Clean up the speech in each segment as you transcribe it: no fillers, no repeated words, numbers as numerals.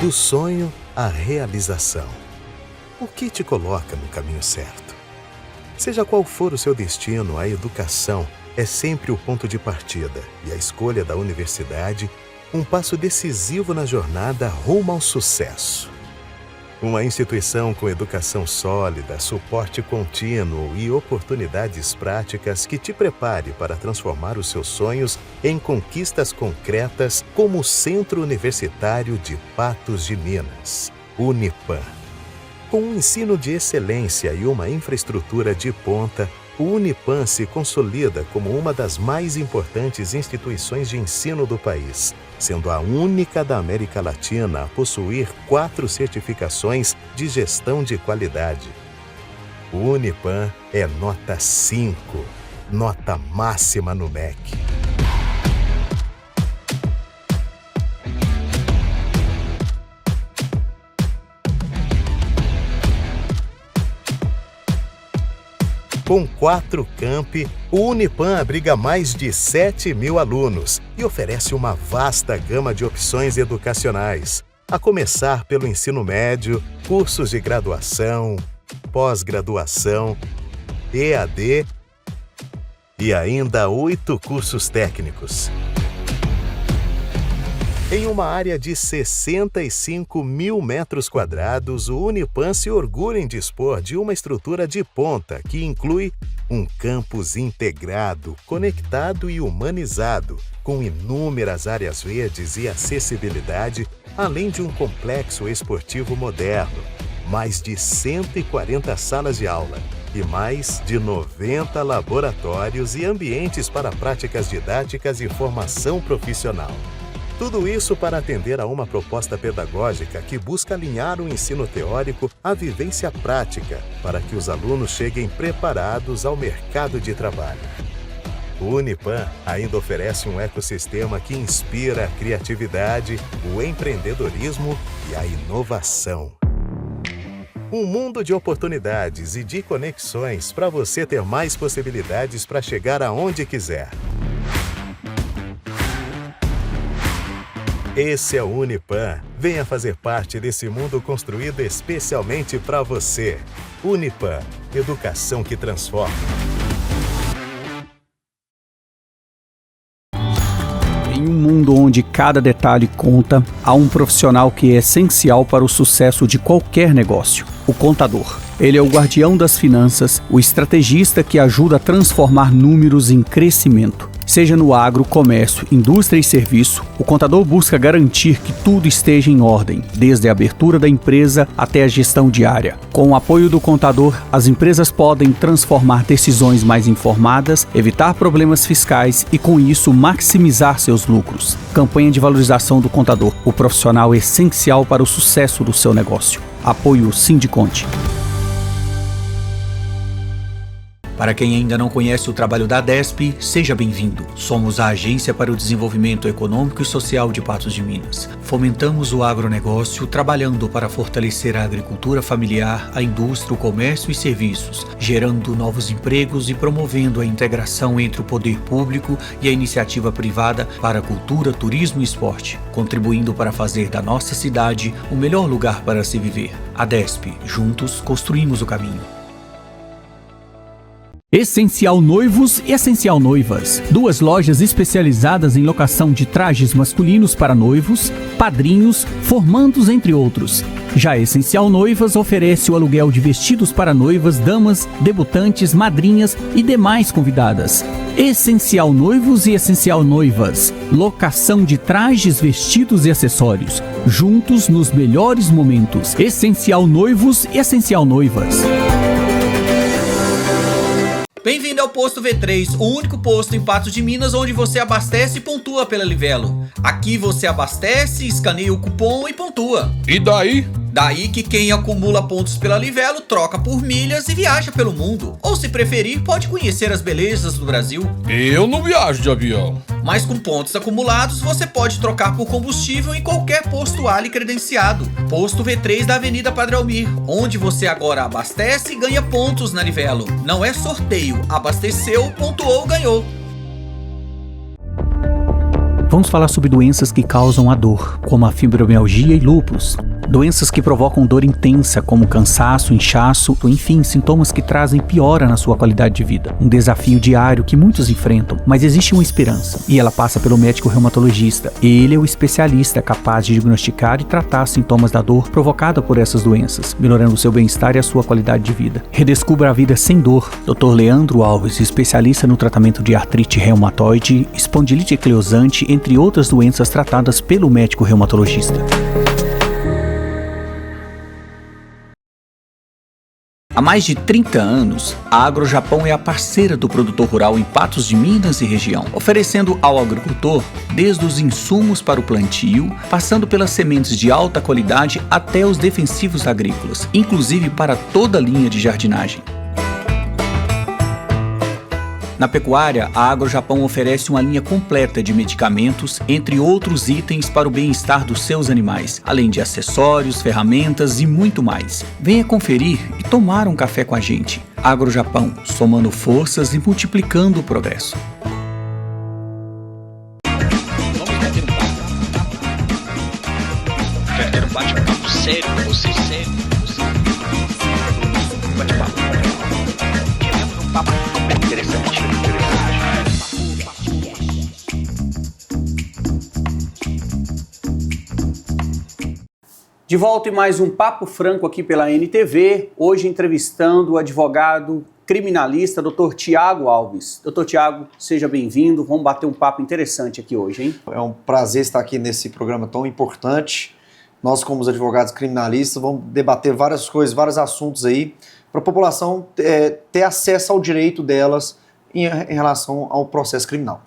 Do sonho à realização. O que te coloca no caminho certo? Seja qual for o seu destino, a educação é sempre o ponto de partida e a escolha da universidade, um passo decisivo na jornada rumo ao sucesso. Uma instituição com educação sólida, suporte contínuo e oportunidades práticas que te prepare para transformar os seus sonhos em conquistas concretas, como o Centro Universitário de Patos de Minas, Unipan. Com um ensino de excelência e uma infraestrutura de ponta, o Unipan se consolida como uma das mais importantes instituições de ensino do país, sendo a única da América Latina a possuir 4 certificações de gestão de qualidade. O Unipan é nota 5, nota máxima no MEC. Com 4 campi, o Unipan abriga mais de 7.000 alunos e oferece uma vasta gama de opções educacionais, a começar pelo ensino médio, cursos de graduação, pós-graduação, EAD e ainda 8 cursos técnicos. Em uma área de 65.000 metros quadrados, o Unipan se orgulha em dispor de uma estrutura de ponta que inclui um campus integrado, conectado e humanizado, com inúmeras áreas verdes e acessibilidade, além de um complexo esportivo moderno, mais de 140 salas de aula e mais de 90 laboratórios e ambientes para práticas didáticas e formação profissional. Tudo isso para atender a uma proposta pedagógica que busca alinhar o ensino teórico à vivência prática, para que os alunos cheguem preparados ao mercado de trabalho. O Unipan ainda oferece um ecossistema que inspira a criatividade, o empreendedorismo e a inovação. Um mundo de oportunidades e de conexões para você ter mais possibilidades para chegar aonde quiser. Esse é o Unipan. Venha fazer parte desse mundo construído especialmente para você. Unipan, educação que transforma. Em um mundo onde cada detalhe conta, há um profissional que é essencial para o sucesso de qualquer negócio: o contador. Ele é o guardião das finanças, o estrategista que ajuda a transformar números em crescimento. Seja no agro, comércio, indústria e serviço, o contador busca garantir que tudo esteja em ordem, desde a abertura da empresa até a gestão diária. Com o apoio do contador, as empresas podem transformar decisões mais informadas, evitar problemas fiscais e, com isso, maximizar seus lucros. Campanha de valorização do contador, o profissional essencial para o sucesso do seu negócio. Apoio Sindiconte. Para quem ainda não conhece o trabalho da ADESP, seja bem-vindo. Somos a Agência para o Desenvolvimento Econômico e Social de Patos de Minas. Fomentamos o agronegócio trabalhando para fortalecer a agricultura familiar, a indústria, o comércio e serviços, gerando novos empregos e promovendo a integração entre o poder público e a iniciativa privada para a cultura, turismo e esporte, contribuindo para fazer da nossa cidade o melhor lugar para se viver. ADESP, juntos construímos o caminho. Essencial Noivos e Essencial Noivas, 2 lojas especializadas em locação de trajes masculinos para noivos, padrinhos, formandos, entre outros. Já Essencial Noivas oferece o aluguel de vestidos para noivas, damas, debutantes, madrinhas e demais convidadas. Essencial Noivos e Essencial Noivas, locação de trajes, vestidos e acessórios, juntos nos melhores momentos. Essencial Noivos e Essencial Noivas. Bem-vindo ao Posto V3, o único posto em Patos de Minas onde você abastece e pontua pela Livelo. Aqui você abastece, escaneia o cupom e pontua. E daí? Daí que quem acumula pontos pela Livelo troca por milhas e viaja pelo mundo. Ou se preferir, pode conhecer as belezas do Brasil. Eu não viajo de avião. Mas com pontos acumulados, você pode trocar por combustível em qualquer posto Ali credenciado. Posto V3 da Avenida Padre Almir, onde você agora abastece e ganha pontos na Livelo. Não é sorteio, abasteceu, pontuou, ganhou. Vamos falar sobre doenças que causam a dor, como a fibromialgia e lúpus. Doenças que provocam dor intensa, como cansaço, inchaço, enfim, sintomas que trazem piora na sua qualidade de vida. Um desafio diário que muitos enfrentam, mas existe uma esperança, e ela passa pelo médico reumatologista. Ele é o especialista capaz de diagnosticar e tratar sintomas da dor provocada por essas doenças, melhorando o seu bem-estar e a sua qualidade de vida. Redescubra a vida sem dor. Dr. Leandro Alves, especialista no tratamento de artrite reumatoide, espondilite ecleosante, entre outras doenças tratadas pelo médico reumatologista. Há mais de 30 anos, a AgroJapão é a parceira do produtor rural em Patos de Minas e região, oferecendo ao agricultor desde os insumos para o plantio, passando pelas sementes de alta qualidade até os defensivos agrícolas, inclusive para toda a linha de jardinagem. Na pecuária, a AgroJapão oferece uma linha completa de medicamentos, entre outros itens para o bem-estar dos seus animais, além de acessórios, ferramentas e muito mais. Venha conferir e tomar um café com a gente. AgroJapão, somando forças e multiplicando o progresso. Quero ter um bate-papo sério com você, sério. Bate-papo. Queremos um papo interessante. De volta em mais um Papo Franco aqui pela NTV, hoje entrevistando o advogado criminalista Dr. Tiago Alves. Dr. Tiago, seja bem-vindo, vamos bater um papo interessante aqui hoje, hein? É um prazer estar aqui nesse programa tão importante. Nós, como os advogados criminalistas, vamos debater várias coisas, vários assuntos aí, para a população ter acesso ao direito delas em relação ao processo criminal.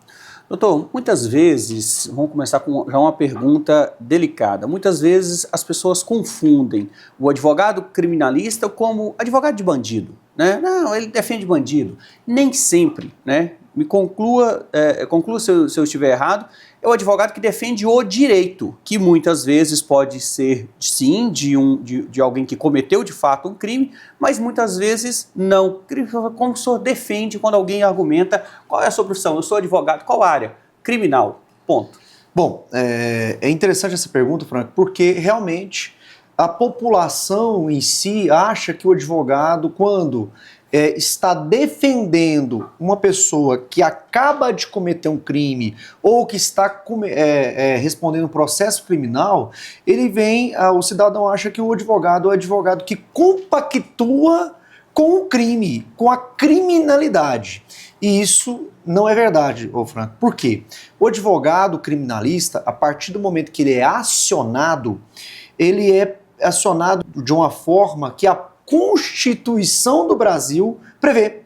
Doutor, muitas vezes, vamos começar com já uma pergunta delicada, muitas vezes as pessoas confundem o advogado criminalista como advogado de bandido, né? Não, ele defende bandido. Nem sempre, né? Me conclua se eu estiver errado, é o advogado que defende o direito, que muitas vezes pode ser, sim, de alguém que cometeu de fato um crime, mas muitas vezes não. Como o senhor defende quando alguém argumenta, qual é a sua profissão? Eu sou advogado, qual área? Criminal, ponto. Bom, é interessante essa pergunta, Franco, porque realmente a população em si acha que o advogado, quando está defendendo uma pessoa que acaba de cometer um crime ou que está respondendo um processo criminal, o cidadão acha que o advogado é o advogado que compactua com o crime, com a criminalidade. E isso não é verdade, Franco. Por quê? O advogado criminalista, a partir do momento que ele é acionado de uma forma que a Constituição do Brasil prevê.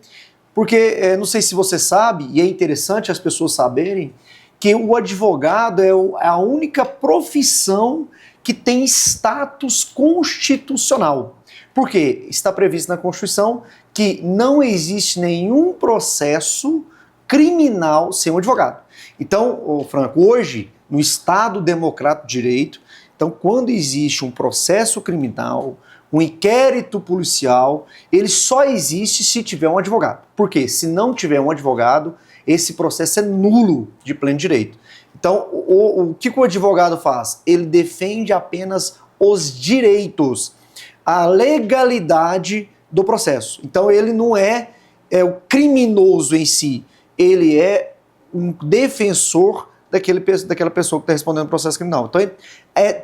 Porque, não sei se você sabe, e é interessante as pessoas saberem, que o advogado é a única profissão que tem status constitucional. Por quê? Está previsto na Constituição que não existe nenhum processo criminal sem um advogado. Então, Franco, hoje, no Estado Democrático de Direito, então, quando existe um processo criminal, um inquérito policial, ele só existe se tiver um advogado. Por quê? Se não tiver um advogado, esse processo é nulo de pleno direito. Então, o que o advogado faz? Ele defende apenas os direitos, a legalidade do processo. Então, ele não é o criminoso em si, ele é um defensor daquela pessoa que está respondendo o processo criminal. Então,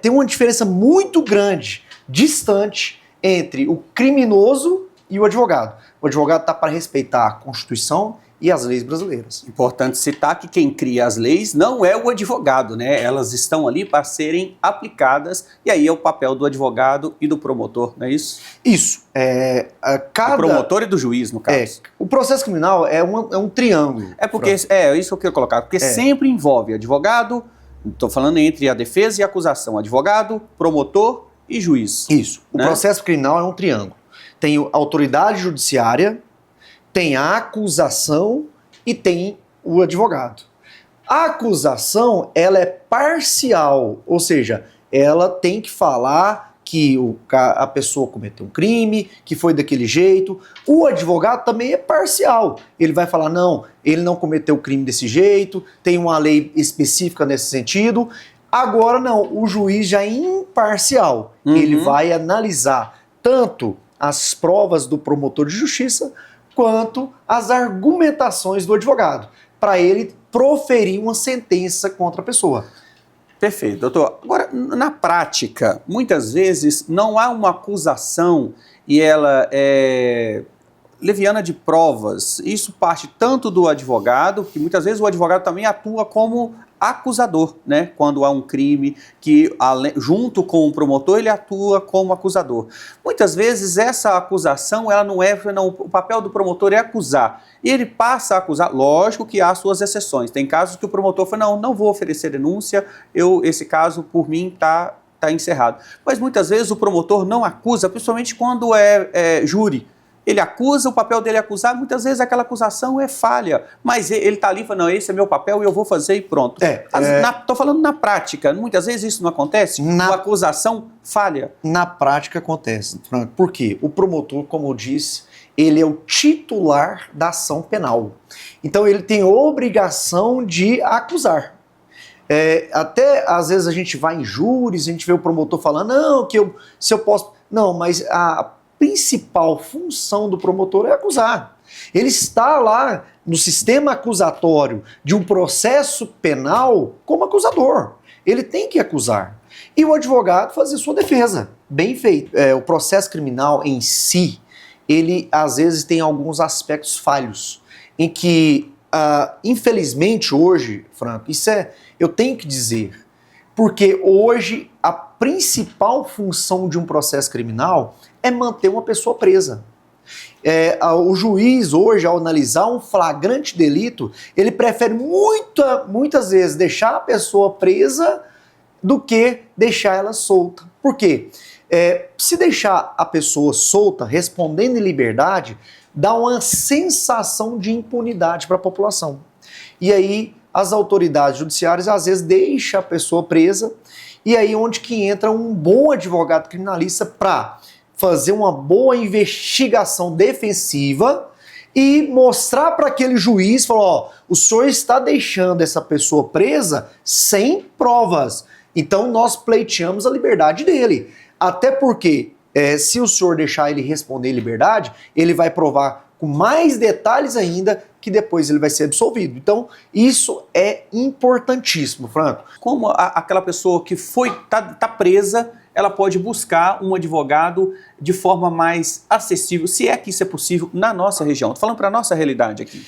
tem uma diferença muito grande, distante, entre o criminoso e o advogado. O advogado está para respeitar a Constituição e as leis brasileiras. Importante citar que quem cria as leis não é o advogado, né? Elas estão ali para serem aplicadas, e aí é o papel do advogado e do promotor, não é isso? Isso. Do promotor e do juiz, no caso. O processo criminal é um triângulo. É porque, isso que eu quero colocar, porque sempre envolve advogado, estou falando entre a defesa e a acusação, advogado, promotor e juiz. Isso. O processo criminal é um triângulo. Tem a autoridade judiciária, tem a acusação e tem o advogado. A acusação, ela é parcial, ou seja, ela tem que falar que a pessoa cometeu um crime, que foi daquele jeito. O advogado também é parcial. Ele vai falar, não, ele não cometeu o crime desse jeito, tem uma lei específica nesse sentido. Agora não, o juiz já é imparcial. Ele vai analisar tanto as provas do promotor de justiça quanto as argumentações do advogado, para ele proferir uma sentença contra a pessoa. Perfeito, doutor. Agora, na prática, muitas vezes não há uma acusação e ela é leviana de provas. Isso parte tanto do advogado, que muitas vezes o advogado também atua como acusador, né? Quando há um crime, que junto com o promotor ele atua como acusador. Muitas vezes essa acusação, ela não, o papel do promotor é acusar. E ele passa a acusar, lógico que há suas exceções. Tem casos que o promotor fala, não vou oferecer denúncia, esse caso por mim está encerrado. Mas muitas vezes o promotor não acusa, principalmente quando é júri. Ele acusa, o papel dele é acusar, muitas vezes aquela acusação é falha, mas ele está ali e fala, não, esse é meu papel e eu vou fazer e pronto. Estou falando na prática, muitas vezes isso não acontece, a acusação falha. Na prática acontece, Franco. Por quê? O promotor, como eu disse, ele é o titular da ação penal. Então ele tem obrigação de acusar. Até às vezes a gente vai em júris, a gente vê o promotor falando, não, se eu posso... Não, mas a principal função do promotor é acusar. Ele está lá no sistema acusatório de um processo penal como acusador. Ele tem que acusar. E o advogado fazer sua defesa. Bem feito. O processo criminal em si, ele às vezes tem alguns aspectos falhos, em que, infelizmente hoje, Franco, eu tenho que dizer, porque hoje a principal função de um processo criminal é manter uma pessoa presa. O juiz hoje, ao analisar um flagrante delito, ele prefere muitas vezes deixar a pessoa presa do que deixar ela solta. Por quê? Se deixar a pessoa solta, respondendo em liberdade, dá uma sensação de impunidade para a população. E aí as autoridades judiciárias às vezes deixam a pessoa presa, e aí onde que entra um bom advogado criminalista para fazer uma boa investigação defensiva e mostrar para aquele juiz, falar, o senhor está deixando essa pessoa presa sem provas, então nós pleiteamos a liberdade dele. Até porque, se o senhor deixar ele responder em liberdade, ele vai provar com mais detalhes ainda que depois ele vai ser absolvido. Então, isso é importantíssimo, Franco. Como aquela pessoa que tá presa, ela pode buscar um advogado de forma mais acessível, se é que isso é possível na nossa região. Estou falando para a nossa realidade aqui.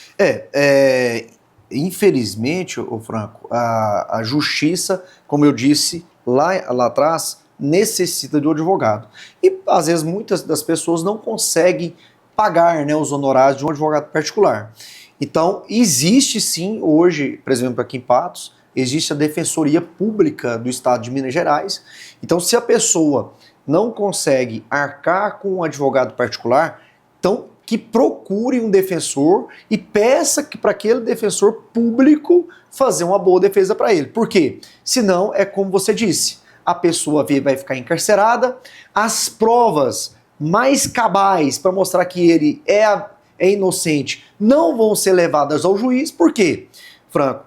Infelizmente, Franco, a justiça, como eu disse lá atrás, necessita de um advogado. E, às vezes, muitas das pessoas não conseguem pagar, né, os honorários de um advogado particular. Então, existe sim, hoje, por exemplo, aqui em Patos, existe a Defensoria Pública do Estado de Minas Gerais. Então, se a pessoa não consegue arcar com um advogado particular, então que procure um defensor e peça para aquele defensor público fazer uma boa defesa para ele. Por quê? Senão, é como você disse, a pessoa vai ficar encarcerada, as provas mais cabais para mostrar que ele é inocente não vão ser levadas ao juiz. Por quê, Franco?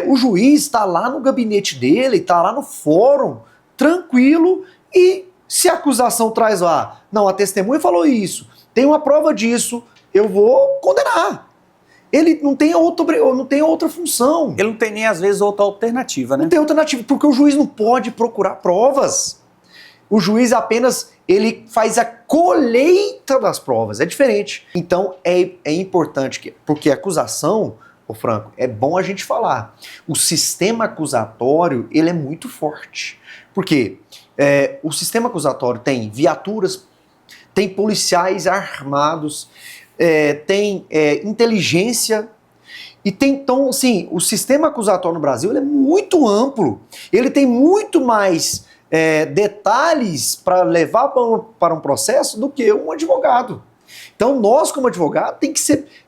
O juiz está lá no gabinete dele, está lá no fórum, tranquilo, e se a acusação traz lá, não, a testemunha falou isso, tem uma prova disso, eu vou condenar. Ele não tem outra função. Ele não tem nem, às vezes, outra alternativa, né? Não tem alternativa, porque o juiz não pode procurar provas. O juiz apenas, ele faz a colheita das provas, é diferente. Então, é importante, porque a acusação, Franco, é bom a gente falar, o sistema acusatório, ele é muito forte. Por quê? O sistema acusatório tem viaturas, tem policiais armados, tem inteligência, e tem, então, assim, o sistema acusatório no Brasil ele é muito amplo, ele tem muito mais detalhes para levar para um processo do que um advogado. Então, nós, como advogado,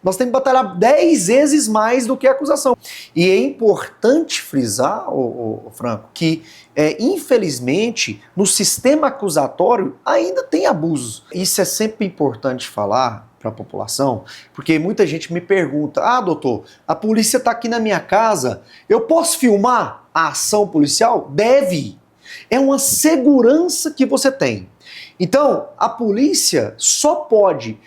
nós temos que batalhar 10 vezes mais do que a acusação. E é importante frisar, Franco, que, infelizmente, no sistema acusatório ainda tem abusos. Isso é sempre importante falar para a população, porque muita gente me pergunta, doutor, a polícia está aqui na minha casa, eu posso filmar a ação policial? Deve. É uma segurança que você tem. Então, a polícia só pode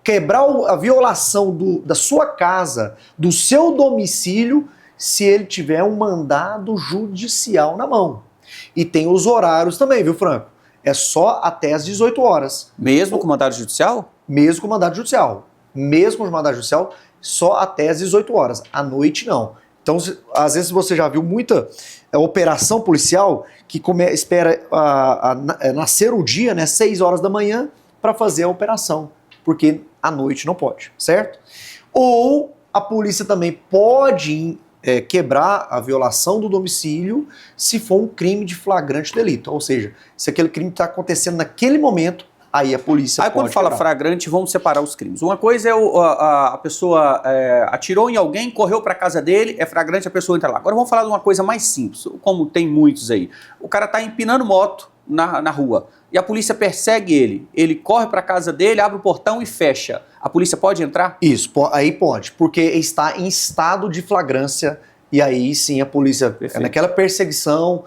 quebrar a violação da sua casa, do seu domicílio, se ele tiver um mandado judicial na mão. E tem os horários também, viu, Franco? É só até às 18 horas. Mesmo com mandado judicial? Mesmo com mandado judicial. Mesmo com mandado judicial, só até às 18 horas. À noite, não. Então, às vezes você já viu muita operação policial que espera nascer o dia, né, 6 horas da manhã, para fazer a operação, porque à noite não pode, certo? Ou a polícia também pode quebrar a violação do domicílio se for um crime de flagrante delito, ou seja, se aquele crime está acontecendo naquele momento, aí a polícia pode quando fala quebrar. flagrante, vamos separar os crimes. Uma coisa é a pessoa atirou em alguém, correu para casa dele, é flagrante, a pessoa entra lá. Agora vamos falar de uma coisa mais simples, como tem muitos aí. O cara está empinando moto na rua e a polícia persegue ele corre para casa dele, abre o portão e fecha. A polícia pode entrar? Isso, aí pode, porque está em estado de flagrância e aí sim a polícia, naquela perseguição.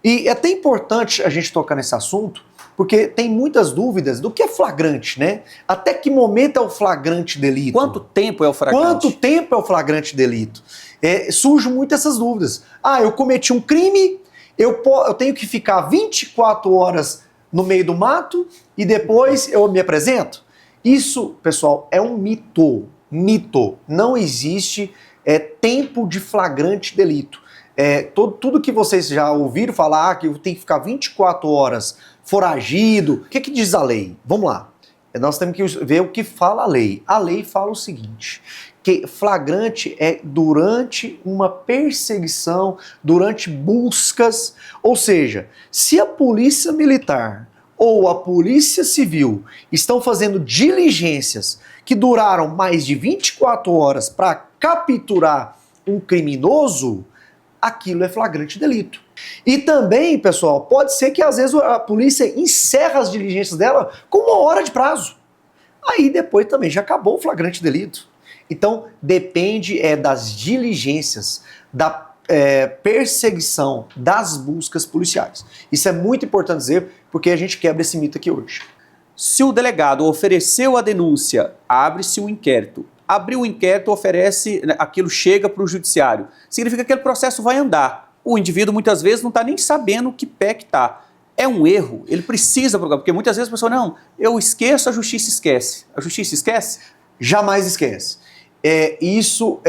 E é até importante a gente tocar nesse assunto, porque tem muitas dúvidas do que é flagrante, né? Até que momento é o flagrante delito? Quanto tempo é o flagrante? Quanto tempo é o flagrante delito? Surgem muitas essas dúvidas. Eu cometi um crime, eu tenho que ficar 24 horas no meio do mato e depois eu me apresento? Isso, pessoal, é um mito. Mito. Não existe tempo de flagrante delito. Tudo que vocês já ouviram falar, que tem que ficar 24 horas foragido, o que diz a lei? Vamos lá. Nós temos que ver o que fala a lei. A lei fala o seguinte, que flagrante é durante uma perseguição, durante buscas, ou seja, se a polícia militar ou a polícia civil estão fazendo diligências que duraram mais de 24 horas para capturar um criminoso, aquilo é flagrante delito. E também, pessoal, pode ser que às vezes a polícia encerra as diligências dela com 1 hora de prazo. Aí depois também já acabou o flagrante delito. Então depende das diligências, da perseguição, das buscas policiais. Isso é muito importante dizer, porque a gente quebra esse mito aqui hoje. Se o delegado ofereceu a denúncia, abre-se o inquérito. Abriu o inquérito, oferece, aquilo chega para o judiciário. Significa que aquele processo vai andar. O indivíduo muitas vezes não está nem sabendo que pé que está. É um erro, ele precisa procurar, porque muitas vezes a pessoa, não, eu esqueço, a justiça esquece. A justiça esquece? Jamais esquece. Isso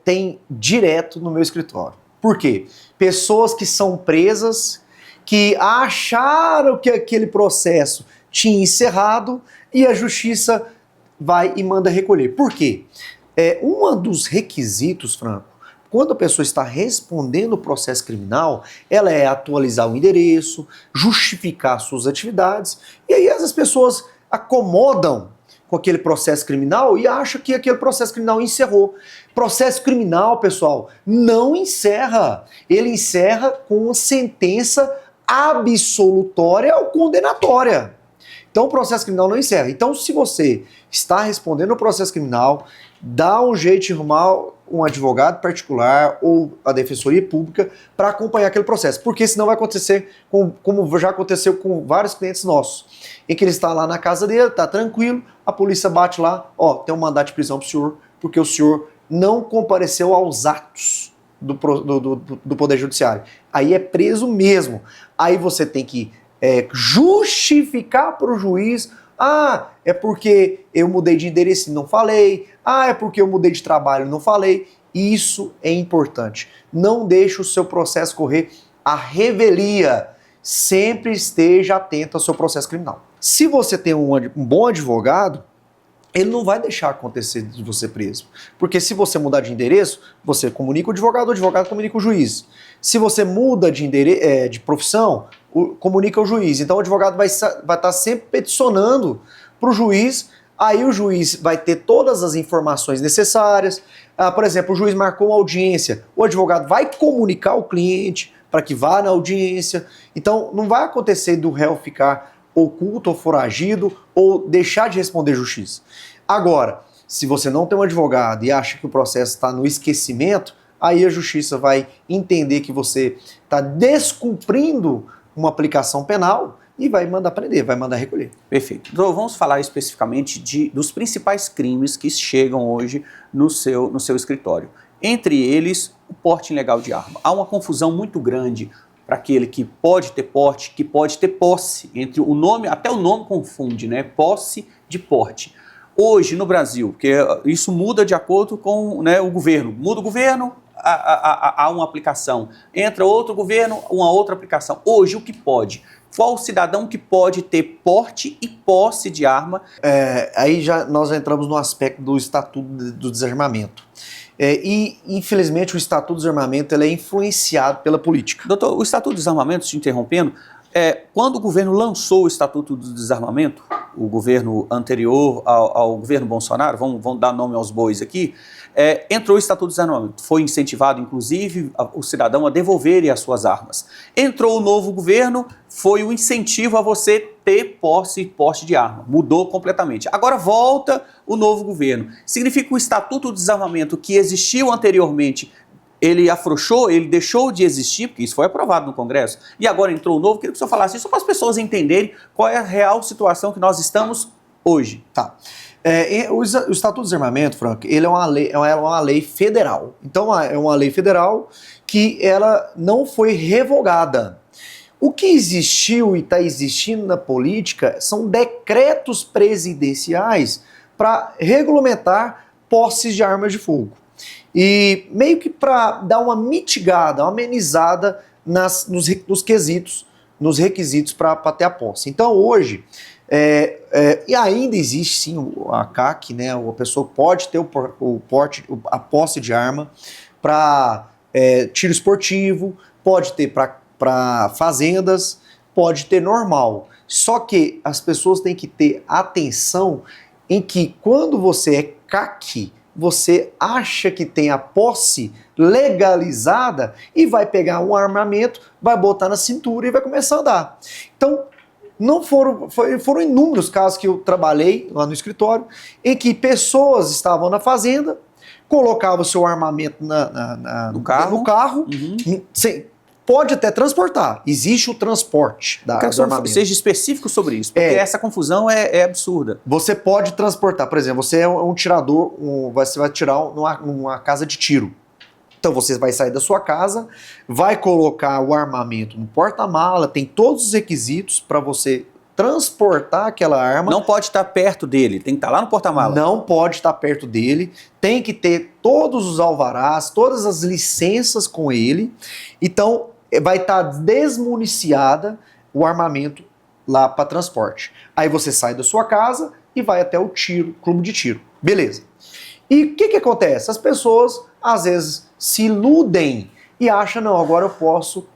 tem direto no meu escritório. Por quê? Pessoas que são presas, que acharam que aquele processo tinha encerrado e a justiça vai e manda recolher. Por quê? Um dos requisitos, Franco, quando a pessoa está respondendo o processo criminal, ela atualizar o endereço, justificar suas atividades, e aí as pessoas acomodam com aquele processo criminal e acham que aquele processo criminal encerrou. Processo criminal, pessoal, não encerra. Ele encerra com sentença absolutória ou condenatória. Então o processo criminal não encerra. Então se você está respondendo o processo criminal, dá um jeito de arrumar um advogado particular ou a defensoria pública para acompanhar aquele processo, porque senão vai acontecer como já aconteceu com vários clientes nossos, em que ele está lá na casa dele, está tranquilo, a polícia bate lá, tem um mandado de prisão para o senhor, porque o senhor não compareceu aos atos do Poder Judiciário. Aí é preso mesmo. Aí você tem que justificar para o juiz, é porque eu mudei de endereço e não falei, é porque eu mudei de trabalho e não falei. Isso é importante. Não deixe o seu processo correr à revelia. Sempre esteja atento ao seu processo criminal. Se você tem um bom advogado, ele não vai deixar acontecer de você preso. Porque se você mudar de endereço, você comunica o advogado comunica o juiz. Se você muda de profissão, comunica ao juiz. Então o advogado vai estar sempre peticionando para o juiz, aí o juiz vai ter todas as informações necessárias. Por exemplo, o juiz marcou uma audiência, o advogado vai comunicar ao cliente para que vá na audiência. Então não vai acontecer do réu ficar oculto ou foragido ou deixar de responder justiça. Agora, se você não tem um advogado e acha que o processo está no esquecimento, aí a justiça vai entender que você está descumprindo uma aplicação penal e vai mandar prender, vai mandar recolher. Perfeito. Então vamos falar especificamente dos principais crimes que chegam hoje no seu escritório. Entre eles, o porte ilegal de arma. Há uma confusão muito grande para aquele que pode ter porte, que pode ter posse. Entre o nome, até o nome confunde, né? Posse de porte. Hoje, no Brasil, porque isso muda de acordo com, né, o governo. Muda o governo, há uma aplicação. Entra outro governo, uma outra aplicação. Hoje, o que pode? Qual cidadão que pode ter porte e posse de arma? Aí nós já entramos no aspecto do Estatuto do Desarmamento. E, infelizmente, o Estatuto do Desarmamento ele é influenciado pela política. Doutor, o Estatuto do Desarmamento, te interrompendo, quando o governo lançou o Estatuto do Desarmamento, o governo anterior ao governo Bolsonaro, vamos dar nome aos bois aqui, entrou o Estatuto do Desarmamento. Foi incentivado, inclusive, o cidadão a devolverem as suas armas. Entrou o novo governo, foi o incentivo a você ter posse de arma. Mudou completamente. Agora volta o novo governo. Significa que o Estatuto do Desarmamento que existiu anteriormente, ele afrouxou, ele deixou de existir, porque isso foi aprovado no Congresso, e agora entrou o novo. Queria que o senhor falasse isso para as pessoas entenderem qual é a real situação que nós estamos hoje. Tá. O Estatuto do Desarmamento, Frank, ele é uma lei federal. Então é uma lei federal que ela não foi revogada. O que existiu e está existindo na política são decretos presidenciais para regulamentar posses de armas de fogo. E meio que para dar uma mitigada, uma amenizada nos quesitos, nos requisitos para ter a posse. Então hoje, e ainda existe sim a CAC, né? A pessoa pode ter a posse de arma para tiro esportivo, pode ter para fazendas, pode ter normal. Só que as pessoas têm que ter atenção em que quando você é CAC, você acha que tem a posse legalizada e vai pegar um armamento, vai botar na cintura e vai começar a andar. Então, foram inúmeros casos que eu trabalhei lá no escritório, em que pessoas estavam na fazenda, colocavam o seu armamento no carro, pode até transportar. Existe o transporte do armamento. Seja específico sobre isso, porque essa confusão é absurda. Você pode transportar, por exemplo, você é um tirador, você vai tirar numa casa de tiro. Então você vai sair da sua casa, vai colocar o armamento no porta-mala, tem todos os requisitos para você transportar aquela arma. Não pode estar perto dele, tem que estar lá no porta-mala. Não pode estar perto dele, tem que ter todos os alvarás, todas as licenças com ele. Então vai estar desmuniciada o armamento lá para transporte. Aí você sai da sua casa e vai até o clube de tiro. Beleza. E o que acontece? As pessoas às vezes se iludem e acham, não, agora eu posso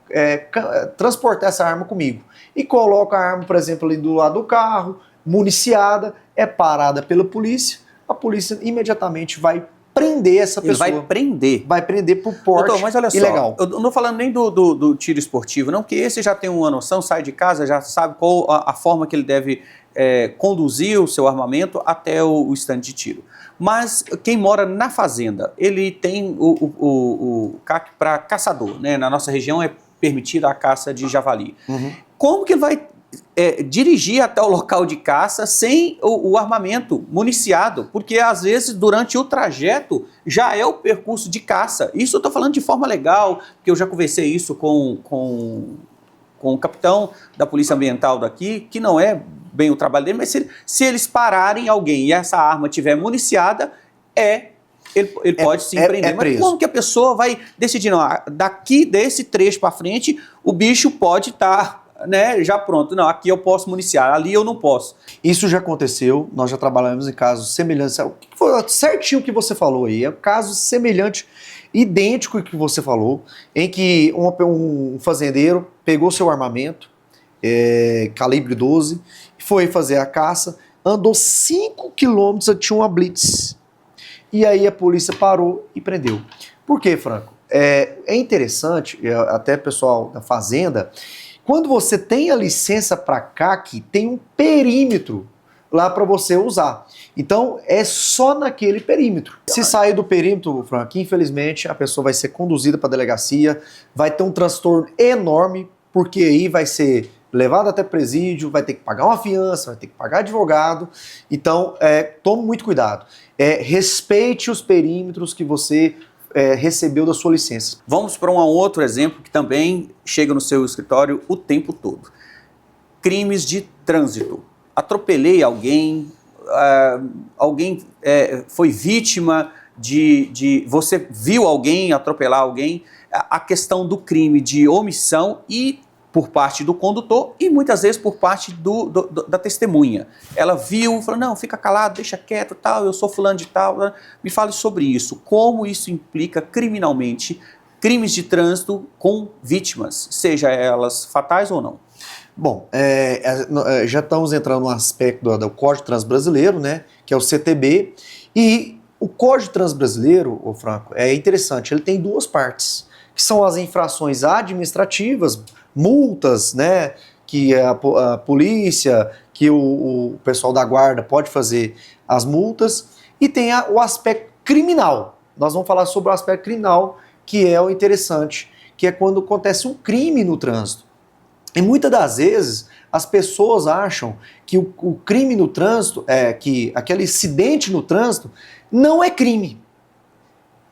transportar essa arma comigo. E coloca a arma, por exemplo, ali do lado do carro, municiada, é parada pela polícia, a polícia imediatamente vai prender essa pessoa. Ele vai prender? Vai prender por porte ilegal. Mas olha só, eu não estou falando nem do tiro esportivo, não, porque esse já tem uma noção, sai de casa, já sabe qual a forma que ele deve conduzir o seu armamento até o estande de tiro. Mas quem mora na fazenda, ele tem o CAC para caçador, né? Na nossa região é permitida a caça de javali. Uhum. Como que vai dirigir até o local de caça sem o armamento municiado? Porque às vezes durante o trajeto já é o percurso de caça. Isso eu estou falando de forma legal, porque eu já conversei isso com o capitão da Polícia Ambiental daqui, que não é bem o trabalho dele, mas se eles pararem alguém e essa arma estiver municiada, ele pode se empreender. Mas como que a pessoa vai decidir, não, daqui desse trecho para frente, o bicho pode estar já pronto, não, aqui eu posso municiar, ali eu não posso. Isso já aconteceu, nós já trabalhamos em casos semelhantes, foi certinho o que você falou aí, é um caso semelhante, idêntico ao que você falou, em que um fazendeiro pegou seu armamento, calibre 12, foi fazer a caça, andou 5 quilômetros, tinha uma blitz. E aí a polícia parou e prendeu. Por quê, Franco? É interessante, até pessoal da fazenda, quando você tem a licença para CAC, tem um perímetro lá para você usar. Então, é só naquele perímetro. Se sair do perímetro, Franco, infelizmente, a pessoa vai ser conduzida para a delegacia, vai ter um transtorno enorme, porque aí vai ser levado até presídio, vai ter que pagar uma fiança, vai ter que pagar advogado. Então, tome muito cuidado. Respeite os perímetros que você recebeu da sua licença. Vamos para um outro exemplo que também chega no seu escritório o tempo todo. Crimes de trânsito. Atropelei alguém, alguém foi vítima você viu alguém atropelar alguém, a questão do crime de omissão e por parte do condutor e muitas vezes por parte da testemunha. Ela viu, falou, não, fica calado, deixa quieto, tal, eu sou fulano de tal. Me fale sobre isso, como isso implica criminalmente crimes de trânsito com vítimas, seja elas fatais ou não. Bom, já estamos entrando no aspecto do Código Transbrasileiro, né, que é o CTB, e o Código Transbrasileiro, ô Franco, é interessante, ele tem duas partes, que são as infrações administrativas, multas, né, que a polícia, que o pessoal da guarda pode fazer as multas, e tem o aspecto criminal. Nós vamos falar sobre o aspecto criminal, que é o interessante, que é quando acontece um crime no trânsito. E muitas das vezes as pessoas acham que o crime no trânsito, que aquele acidente no trânsito, não é crime.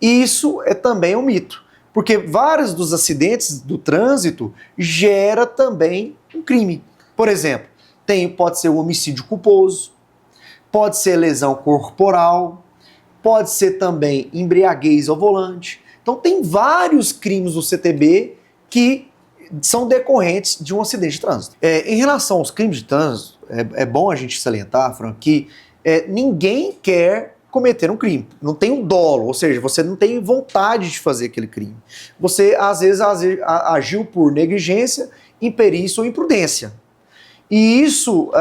E isso também um mito. Porque vários dos acidentes do trânsito gera também um crime. Por exemplo, pode ser o homicídio culposo, pode ser lesão corporal, pode ser também embriaguez ao volante. Então tem vários crimes do CTB que são decorrentes de um acidente de trânsito. Em relação aos crimes de trânsito, é bom a gente salientar, Franco, que ninguém quer cometer um crime. Não tem um dolo, ou seja, você não tem vontade de fazer aquele crime. Você, às vezes, agiu por negligência, imperícia ou imprudência. E isso,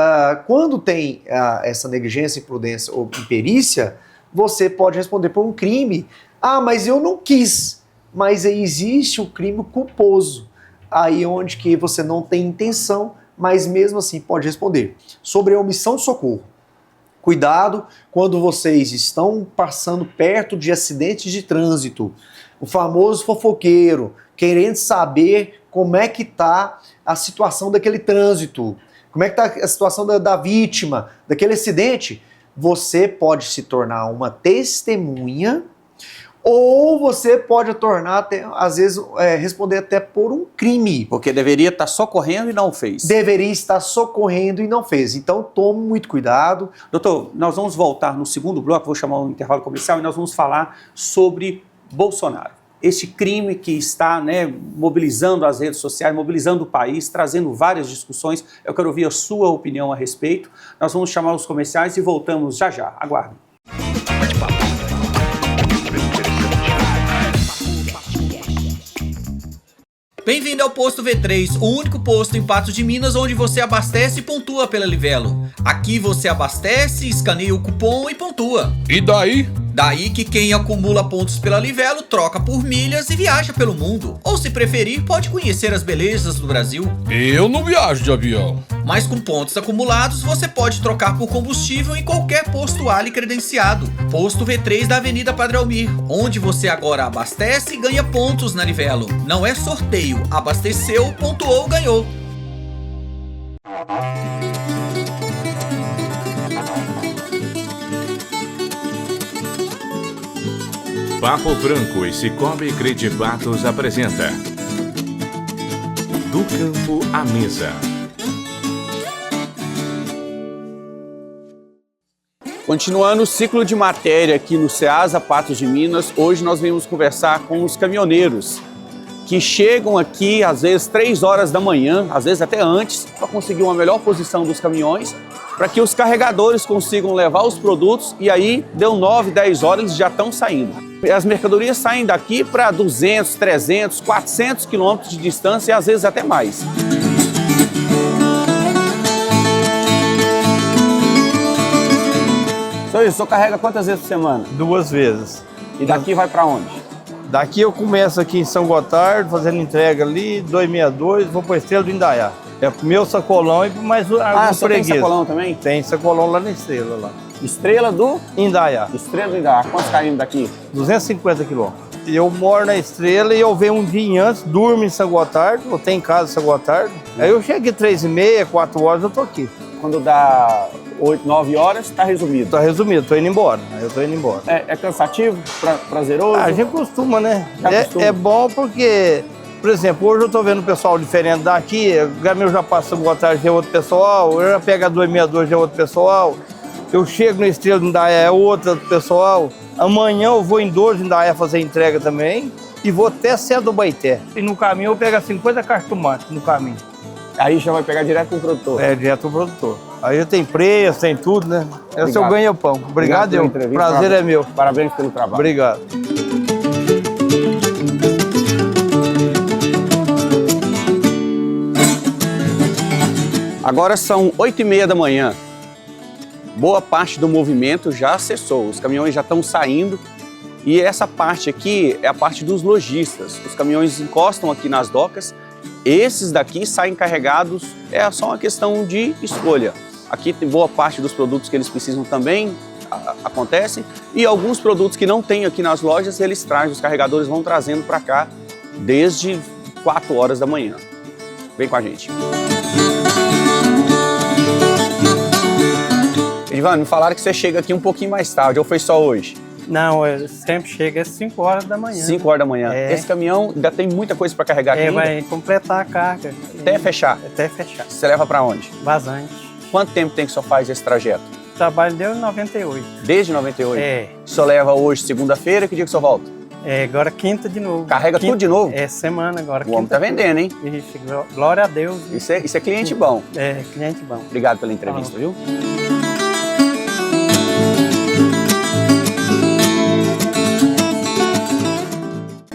quando tem essa negligência, imprudência ou imperícia, você pode responder por um crime. Ah, mas eu não quis. Mas existe o crime culposo. Aí onde que você não tem intenção, mas mesmo assim pode responder. Sobre a omissão de socorro. Cuidado quando vocês estão passando perto de acidentes de trânsito. O famoso fofoqueiro, querendo saber como é que está a situação daquele trânsito, como é que está a situação da vítima, daquele acidente. Você pode se tornar uma testemunha ou você pode tornar, às vezes, responder até por um crime. Porque deveria estar socorrendo e não fez. Deveria estar socorrendo e não fez. Então, tome muito cuidado. Doutor, nós vamos voltar no segundo bloco, vou chamar um intervalo comercial, e nós vamos falar sobre Bolsonaro. Este crime que está mobilizando as redes sociais, mobilizando o país, trazendo várias discussões. Eu quero ouvir a sua opinião a respeito. Nós vamos chamar os comerciais e voltamos já já. Aguardem. Bem-vindo ao Posto V3, o único posto em Patos de Minas onde você abastece e pontua pela Livelo. Aqui você abastece, escaneia o cupom e pontua. E daí? Daí que quem acumula pontos pela Livelo troca por milhas e viaja pelo mundo. Ou se preferir, pode conhecer as belezas do Brasil. Eu não viajo de avião. Mas com pontos acumulados, você pode trocar por combustível em qualquer posto Ali credenciado. Posto V3 da Avenida Padre Almir, onde você agora abastece e ganha pontos na Livelo. Não é sorteio, abasteceu, pontuou, ganhou. Papo Branco e Cicobi Credipatos apresenta Do Campo à Mesa. Continuando o ciclo de matéria aqui no Ceasa Patos de Minas, hoje nós vamos conversar com os caminhoneiros que chegam aqui às vezes 3 horas da manhã, às vezes até antes, para conseguir uma melhor posição dos caminhões, para que os carregadores consigam levar os produtos e aí deu 9, 10 horas eles já estão saindo. As mercadorias saem daqui para 200, 300, 400 quilômetros de distância e às vezes até mais. Aloysio, o senhor carrega quantas vezes por semana? 2 vezes. E daqui vai pra onde? Daqui eu começo aqui em São Gotardo, fazendo entrega ali, 262, vou para Estrela do Indaiá. É pro meu sacolão e mais alguns fregueses. Tem sacolão também? Tem sacolão lá na Estrela, lá. Estrela do? Indaiá. Estrela do Indaiá. Quantos caminhos daqui? 250 quilômetros. Eu moro na Estrela e eu venho um dia antes, durmo em São Gotardo, eu tenho em casa em São Gotardo. Aí eu chego aqui 3h30, 4 horas, eu tô aqui. Quando dá 8, 9 horas, tá resumido. Tá resumido, tô indo embora. Eu tô indo embora. É cansativo? Prazeroso? A gente costuma, né? Costuma. É bom porque, por exemplo, hoje eu tô vendo o pessoal diferente daqui, o caminho já passa São Gotardo, já é outro pessoal, eu já pego a 262, já é outro pessoal. Eu chego no Estrela do Indaiá, é outro pessoal. Amanhã eu vou em Dores do Indaiá fazer entrega também e vou até Serra do Baité. E no caminho eu pego 50 caixas de tomate no caminho. Aí já vai pegar direto com o produtor? É, direto com o produtor. Aí já tem preço, tem tudo, né? É o seu ganha-pão. Obrigado, eu. Prazer é meu. Parabéns pelo trabalho. Obrigado. Agora são 8h30 da manhã. Boa parte do movimento já cessou, os caminhões já estão saindo e essa parte aqui é a parte dos lojistas. Os caminhões encostam aqui nas docas, esses daqui saem carregados, é só uma questão de escolha. Aqui tem boa parte dos produtos que eles precisam também acontecem e alguns produtos que não tem aqui nas lojas eles trazem, os carregadores vão trazendo para cá desde 4 horas da manhã. Vem com a gente. Edivane, me falaram que você chega aqui um pouquinho mais tarde, ou foi só hoje? Não, eu sempre chego às 5 horas da manhã. 5 horas da manhã. É. Esse caminhão ainda tem muita coisa para carregar aqui ainda? Vai completar a carga. Até fechar? Até fechar. Você leva para onde? Vazante. Quanto tempo tem que o senhor faz esse trajeto? Trabalho desde 98. Desde 98? É. O senhor leva hoje segunda-feira, que dia que o senhor volta? É, agora quinta de novo. Carrega tudo de novo? É, semana agora. O homem tá vendendo, hein? Ixi, glória a Deus. Isso é cliente bom. É, cliente bom. Obrigado pela entrevista, viu?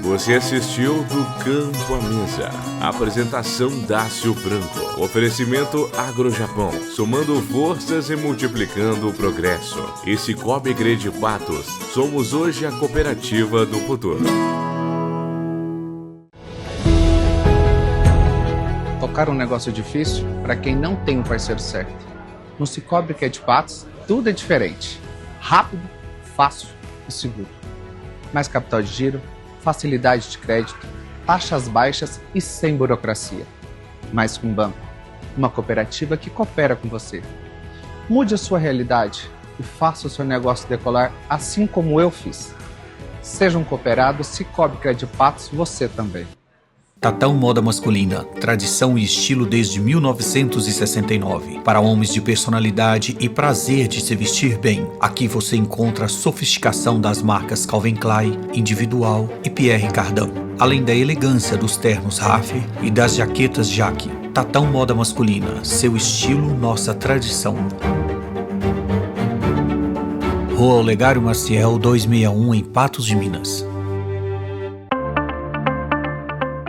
Você assistiu do Campo à Mesa. Apresentação Dácio Franco. Oferecimento AgroJapão. Somando forças e multiplicando o progresso. E Cicobi Crede Patos. Somos hoje a cooperativa do futuro. Tocar um negócio difícil para quem não tem um parceiro certo. No Cicobi Crede Patos, tudo é diferente. Rápido, fácil e seguro. Mais capital de giro, facilidade de crédito, taxas baixas e sem burocracia. Mais que um banco, uma cooperativa que coopera com você. Mude a sua realidade e faça o seu negócio decolar assim como eu fiz. Seja um cooperado Cicobi Crede Patos, você também. Tatão Moda Masculina, tradição e estilo desde 1969. Para homens de personalidade e prazer de se vestir bem. Aqui você encontra a sofisticação das marcas Calvin Klein, Individual e Pierre Cardin. Além da elegância dos ternos Raffer e das jaquetas Jaque. Tatão Moda Masculina, seu estilo, nossa tradição. Rua Olegário Maciel 261 em Patos de Minas.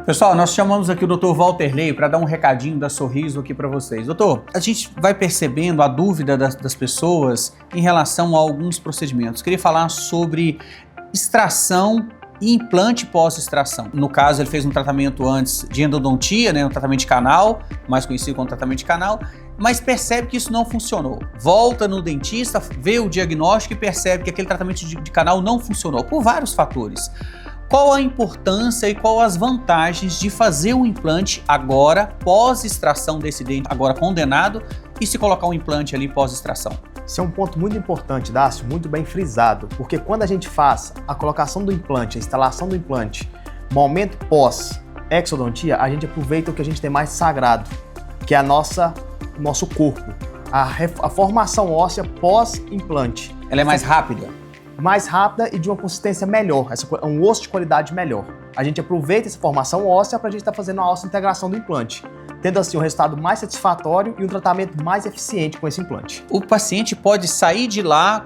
Pessoal, nós chamamos aqui o Dr. Walter Ley para dar um recadinho da Sorriso aqui para vocês. Doutor, a gente vai percebendo a dúvida das pessoas em relação a alguns procedimentos. Queria falar sobre extração e implante pós-extração. No caso, ele fez um tratamento antes de endodontia, né, um tratamento de canal, mais conhecido como tratamento de canal, mas percebe que isso não funcionou. Volta no dentista, vê o diagnóstico e percebe que aquele tratamento de canal não funcionou, por vários fatores. Qual a importância e qual as vantagens de fazer um implante agora, pós-extração desse dente, agora condenado, e se colocar um implante ali pós-extração? Esse é um ponto muito importante, Dácio, muito bem frisado, porque quando a gente faz a colocação do implante, a instalação do implante, momento pós-exodontia, a gente aproveita o que a gente tem mais sagrado, que é o nosso corpo, a formação óssea pós-implante. Ela é mais rápida? Mais rápida e de uma consistência melhor, um osso de qualidade melhor. A gente aproveita essa formação óssea para a gente estar fazendo a integração do implante, tendo assim um resultado mais satisfatório e um tratamento mais eficiente com esse implante. O paciente pode sair de lá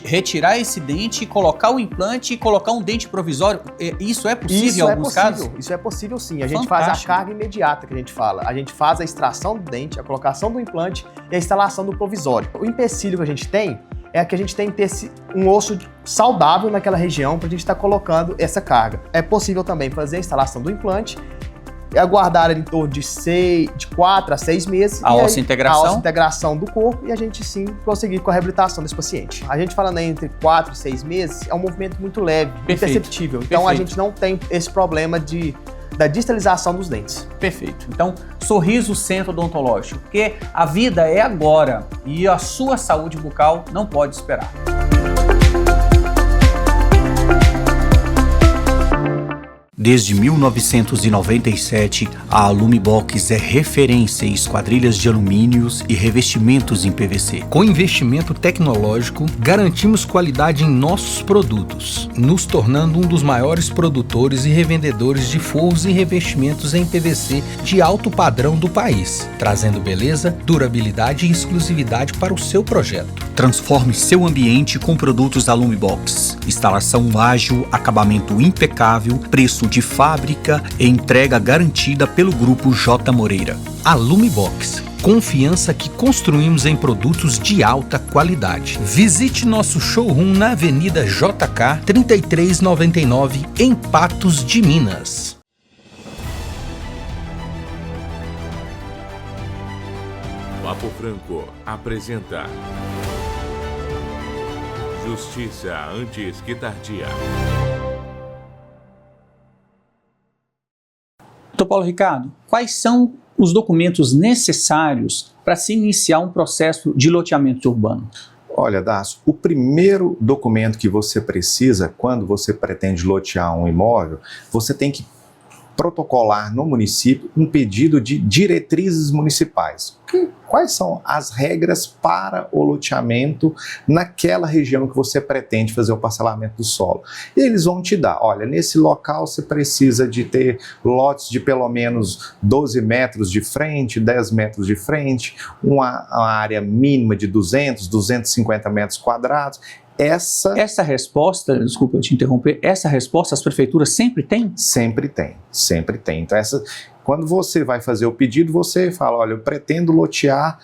retirar esse dente e colocar o implante e colocar um dente provisório? Isso é possível em alguns casos? Isso é possível sim. A gente faz a carga imediata que a gente fala. A gente faz a extração do dente, a colocação do implante e a instalação do provisório. O empecilho que a gente tem é que a gente tem que ter um osso saudável naquela região para a gente estar colocando essa carga. É possível também fazer a instalação do implante, aguardar em torno de 4 a 6 meses. A ossa integração? A ossa integração do corpo e a gente sim prosseguir com a reabilitação desse paciente. A gente falando aí entre 4 e 6 meses, é um movimento muito leve, imperceptível. Então a gente não tem esse problema da distalização dos dentes. Perfeito. Então, Sorriso Centro Odontológico, porque a vida é agora e a sua saúde bucal não pode esperar. Desde 1997, a Alumibox é referência em esquadrilhas de alumínios e revestimentos em PVC. Com investimento tecnológico, garantimos qualidade em nossos produtos, nos tornando um dos maiores produtores e revendedores de forros e revestimentos em PVC de alto padrão do país, trazendo beleza, durabilidade e exclusividade para o seu projeto. Transforme seu ambiente com produtos da Alumibox. Instalação ágil, acabamento impecável, preço de fábrica e entrega garantida pelo Grupo J. Moreira. Alumibox. Confiança que construímos em produtos de alta qualidade. Visite nosso showroom na Avenida JK 3399, em Patos de Minas. Papo Franco apresenta Justiça antes que tardia. Doutor Paulo Ricardo, quais são os documentos necessários para se iniciar um processo de loteamento urbano? Olha, Dácio, o primeiro documento que você precisa quando você pretende lotear um imóvel, você tem que protocolar no município um pedido de diretrizes municipais. Quais são as regras para o loteamento naquela região que você pretende fazer o parcelamento do solo? E eles vão te dar, olha, nesse local você precisa de ter lotes de pelo menos 12 metros de frente, 10 metros de frente, uma área mínima de 200, 250 metros quadrados. Essa resposta, desculpa eu te interromper, essa resposta as prefeituras sempre têm? Sempre tem, sempre tem. Então, quando você vai fazer o pedido, você fala, olha, eu pretendo lotear,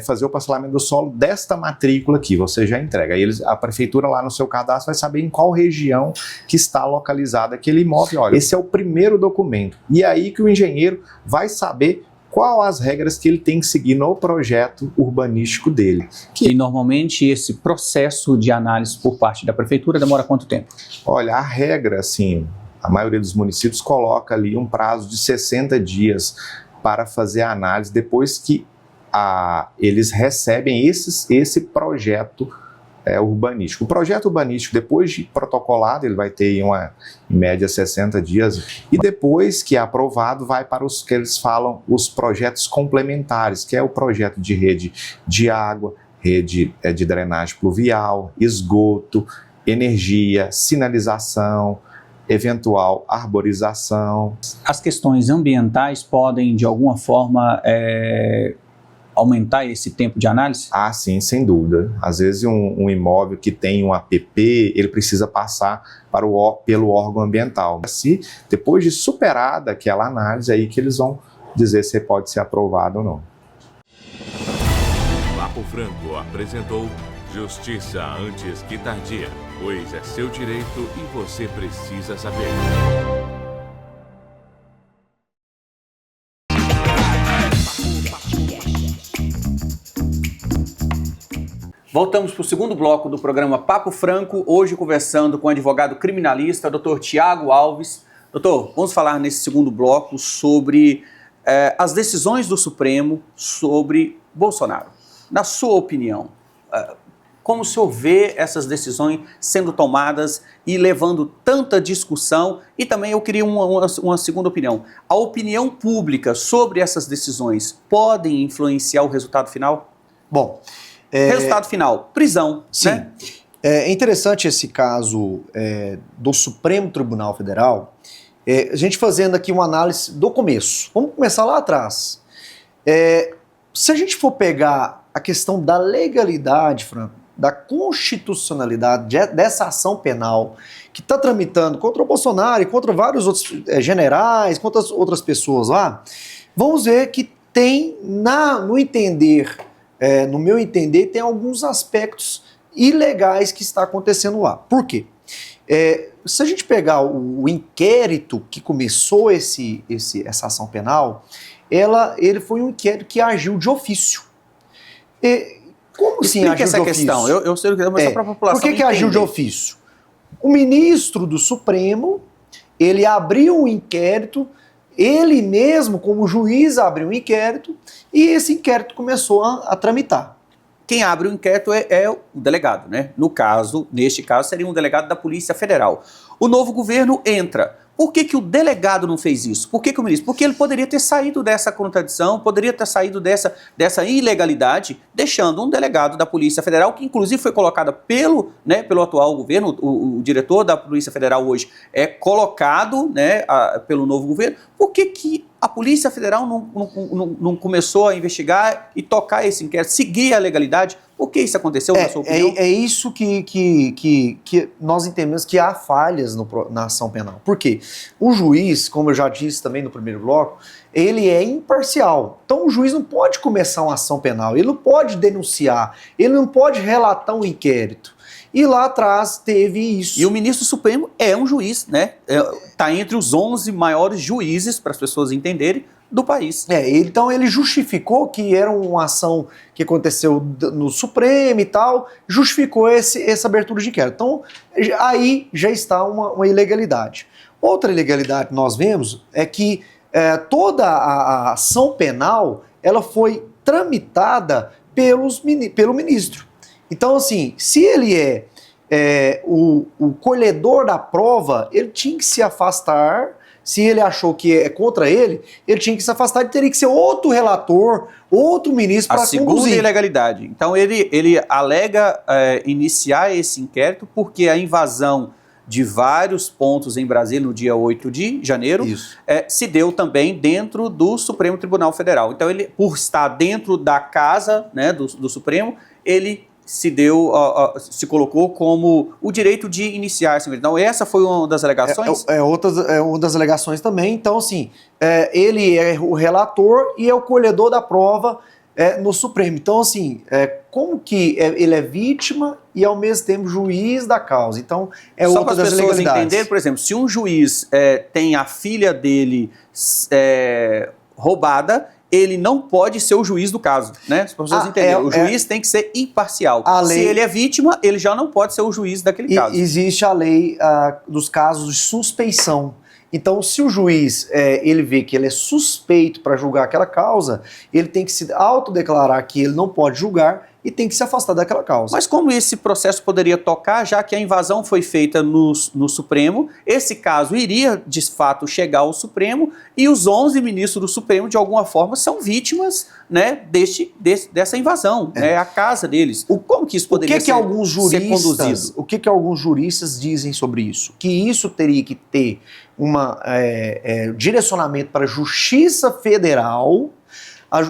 fazer o parcelamento do solo desta matrícula aqui, você já entrega. Aí a prefeitura lá no seu cadastro vai saber em qual região que está localizado aquele imóvel. Olha, esse é o primeiro documento. E aí que o engenheiro vai saber quais as regras que ele tem que seguir no projeto urbanístico dele. E normalmente esse processo de análise por parte da prefeitura demora quanto tempo? Olha, a regra, assim, a maioria dos municípios coloca ali um prazo de 60 dias para fazer a análise depois que eles recebem esse projeto urbanístico. O projeto urbanístico, depois de protocolado, ele vai ter em média 60 dias, e depois que é aprovado, vai para os que eles falam os projetos complementares, que é o projeto de rede de água, rede de drenagem pluvial, esgoto, energia, sinalização, eventual arborização. As questões ambientais podem, de alguma forma, aumentar esse tempo de análise? Ah, sim, sem dúvida. Às vezes um imóvel que tem um APP, ele precisa passar pelo órgão ambiental. Assim, depois de superada aquela análise, aí que eles vão dizer se pode ser aprovado ou não. Papo Franco apresentou Justiça antes que tardia, pois é seu direito e você precisa saber. Voltamos para o segundo bloco do programa Papo Franco, hoje conversando com o advogado criminalista, Dr. Tiago Alves. Doutor, vamos falar nesse segundo bloco sobre as decisões do Supremo sobre Bolsonaro. Na sua opinião, como o senhor vê essas decisões sendo tomadas e levando tanta discussão? E também eu queria uma segunda opinião. A opinião pública sobre essas decisões podem influenciar o resultado final? Bom... Resultado final, prisão. Sim. Né? É interessante esse caso do Supremo Tribunal Federal, a gente fazendo aqui uma análise do começo. Vamos começar lá atrás. Se a gente for pegar a questão da legalidade, Franco, da constitucionalidade dessa ação penal que está tramitando contra o Bolsonaro e contra vários outros generais, contra outras pessoas lá, vamos ver que tem, no meu entender, tem alguns aspectos ilegais que está acontecendo lá. Por quê? Se a gente pegar o inquérito que começou essa ação penal, ele foi um inquérito que agiu de ofício. Como assim agiu essa de questão? ofício? Eu sei o que mas só para a população Por que agiu de ofício? O ministro do Supremo, ele abriu um inquérito, ele mesmo, como juiz, abriu um inquérito, e esse inquérito começou a tramitar. Quem abre o inquérito é o delegado, né? Neste caso, seria um delegado da Polícia Federal. O novo governo entra. Por que o delegado não fez isso? Por que o ministro? Porque ele poderia ter saído dessa contradição, poderia ter saído dessa ilegalidade, deixando um delegado da Polícia Federal, que inclusive foi colocado pelo atual governo, o diretor da Polícia Federal hoje é colocado, né, pelo novo governo. Por que a Polícia Federal não começou a investigar e tocar esse inquérito, seguir a legalidade? Por que isso aconteceu, na sua opinião? É isso que nós entendemos que há falhas na ação penal. Por quê? O juiz, como eu já disse também no primeiro bloco, ele é imparcial. Então o juiz não pode começar uma ação penal, ele não pode denunciar, ele não pode relatar um inquérito. E lá atrás teve isso. E o ministro Supremo é um juiz, né? Está entre os 11 maiores juízes, para as pessoas entenderem, do país. Então ele justificou que era uma ação que aconteceu no Supremo e tal, justificou essa abertura de inquérito. Então aí já está uma ilegalidade. Outra ilegalidade que nós vemos é que toda a ação penal ela foi tramitada pelo ministro. Então, assim, se ele o colhedor da prova, ele tinha que se afastar. Se ele achou que é contra ele tinha que se afastar e teria que ser outro relator, outro ministro para conduzir. A segunda ilegalidade. Então, ele alega iniciar esse inquérito porque a invasão de vários pontos em Brasília no dia 8 de janeiro se deu também dentro do Supremo Tribunal Federal. Então, ele, por estar dentro da casa, né, do Supremo, ele se colocou como o direito de iniciar esse inquérito. Então, essa foi uma das alegações? Uma das alegações também. Então, assim, ele é o relator e é o colhedor da prova no Supremo. Então, assim, como que ele é vítima e, ao mesmo tempo, juiz da causa? Então, Só outra para das as pessoas ilegalidades. entenderem, por exemplo, se um juiz tem a filha dele roubada, ele não pode ser o juiz do caso, né? As pessoas entenderem. O juiz tem que ser imparcial. Se ele é vítima, ele já não pode ser o juiz daquele caso. Existe a lei dos casos de suspeição. Então, se o juiz ele vê que ele é suspeito para julgar aquela causa, ele tem que se autodeclarar que ele não pode julgar e tem que se afastar daquela causa. Mas como esse processo poderia tocar, já que a invasão foi feita no Supremo, esse caso iria, de fato, chegar ao Supremo e os 11 ministros do Supremo, de alguma forma, são vítimas, né, dessa invasão, né, a casa deles. Como que isso poderia ser conduzido? O que alguns juristas dizem sobre isso? Que isso teria que ter direcionamento para a Justiça Federal,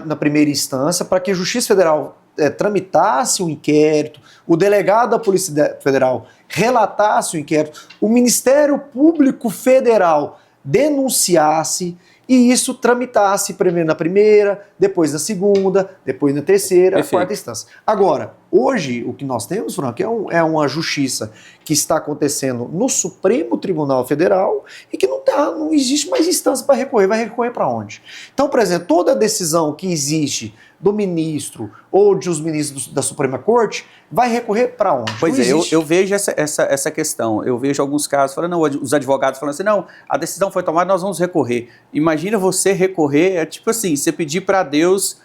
na primeira instância, para que a Justiça Federal tramitasse o inquérito, o delegado da Polícia Federal relatasse o inquérito, o Ministério Público Federal denunciasse e isso tramitasse primeiro na primeira, depois na segunda, depois na terceira, quarta instância. Agora, hoje, o que nós temos, Frank, é uma justiça que está acontecendo no Supremo Tribunal Federal e que não existe mais instância para recorrer. Vai recorrer para onde? Então, por exemplo, toda decisão que existe do ministro ou dos ministros da Suprema Corte vai recorrer para onde? Pois eu vejo essa questão. Eu vejo alguns casos falando, não, os advogados falando assim, não, a decisão foi tomada, nós vamos recorrer. Imagina você recorrer, tipo assim, você pedir para Deus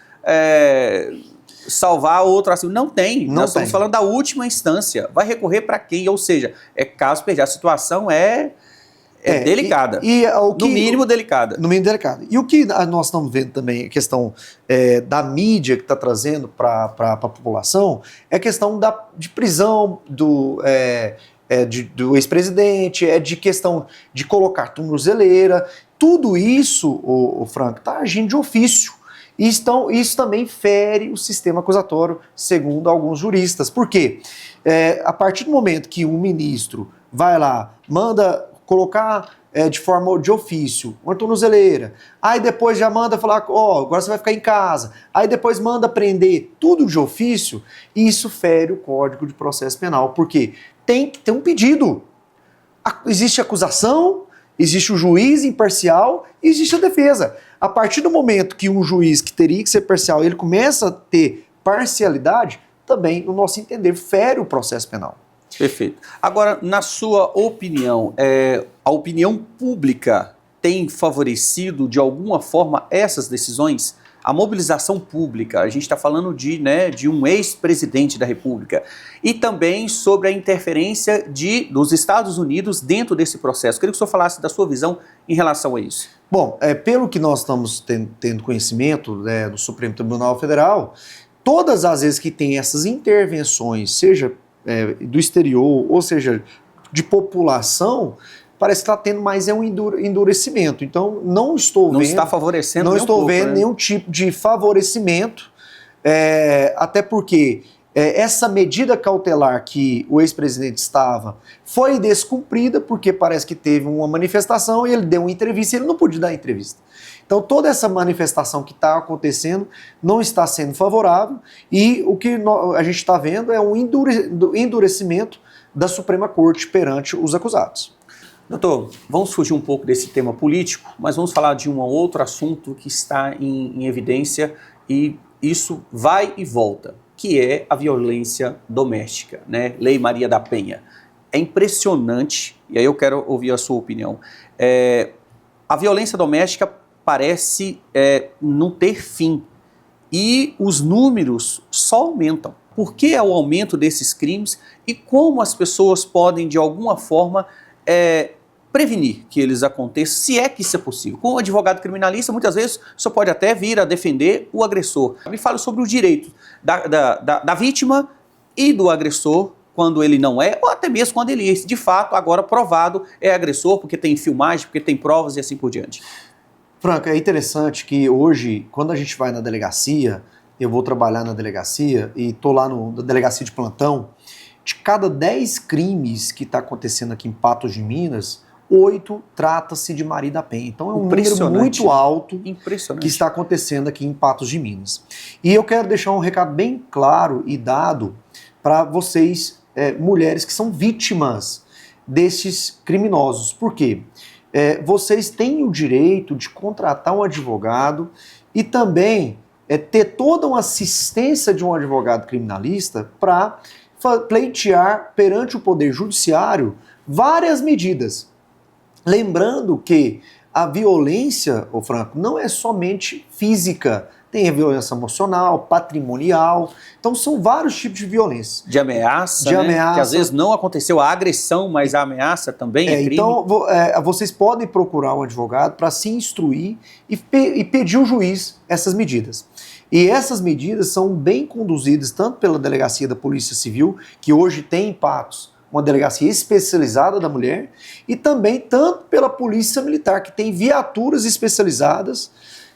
salvar outro assim. Não tem. Nós estamos falando da última instância. Vai recorrer para quem? Ou seja, caso perder. A situação é delicada. No mínimo delicada. No mínimo delicada. E o que nós estamos vendo também, a questão da mídia que está trazendo para a população, é a questão de prisão do ex-presidente, de questão de colocar tornozeleira. Tudo isso, o Frank, está agindo de ofício. Isso também fere o sistema acusatório, segundo alguns juristas. Por quê? A partir do momento que o ministro vai lá, manda colocar de forma de ofício, uma tornozeleira, aí depois já manda falar, agora você vai ficar em casa, aí depois manda prender tudo de ofício, e isso fere o Código de Processo Penal, porque tem que ter um pedido. Existe acusação, existe o juiz imparcial e existe a defesa. A partir do momento que um juiz que teria que ser parcial, ele começa a ter parcialidade, também, no nosso entender, fere o processo penal. Perfeito. Agora, na sua opinião, a opinião pública tem favorecido de alguma forma essas decisões? A mobilização pública, a gente está falando de um ex-presidente da República, e também sobre a interferência dos Estados Unidos dentro desse processo. Queria que o senhor falasse da sua visão em relação a isso. Bom, pelo que nós estamos tendo conhecimento do Supremo Tribunal Federal, todas as vezes que tem essas intervenções, seja do exterior, ou seja, de população, parece que está tendo mais um endurecimento. Então, não está favorecendo nenhum tipo de favorecimento, até porque essa medida cautelar que o ex-presidente estava foi descumprida, porque parece que teve uma manifestação e ele deu uma entrevista e ele não podia dar entrevista. Então, toda essa manifestação que está acontecendo não está sendo favorável, e o que a gente está vendo é um endurecimento da Suprema Corte perante os acusados. Doutor, vamos fugir um pouco desse tema político, mas vamos falar de um outro assunto que está em evidência, e isso vai e volta, que é a violência doméstica, né? Lei Maria da Penha. É impressionante, e aí eu quero ouvir a sua opinião. A violência doméstica parece não ter fim, e os números só aumentam. Por que é o aumento desses crimes e como as pessoas podem, de alguma forma, prevenir que eles aconteçam, se é que isso é possível? Com um advogado criminalista, muitas vezes, você pode até vir a defender o agressor. Me fala sobre o direito da vítima e do agressor, quando ele não é, ou até mesmo quando ele, de fato, agora provado, é agressor, porque tem filmagem, porque tem provas e assim por diante. Franco, é interessante que hoje, quando a gente vai na delegacia, eu vou trabalhar na delegacia e estou lá na delegacia de plantão, de cada 10 crimes que está acontecendo aqui em Patos de Minas, 8 trata-se de Maria da Penha. Então é um número muito alto que está acontecendo aqui em Patos de Minas. E eu quero deixar um recado bem claro e dado para vocês, mulheres que são vítimas desses criminosos. Por quê? Vocês têm o direito de contratar um advogado e também ter toda uma assistência de um advogado criminalista para pleitear perante o Poder Judiciário várias medidas. Lembrando que a violência, Franco, não é somente física, tem a violência emocional, patrimonial, então são vários tipos de violência. De ameaça, que às vezes não aconteceu a agressão, mas a ameaça também é crime. Então, vocês podem procurar um advogado para se instruir e pedir ao juiz essas medidas. E essas medidas são bem conduzidas tanto pela Delegacia da Polícia Civil, que hoje tem em Patos uma delegacia especializada da mulher, e também tanto pela Polícia Militar, que tem viaturas especializadas,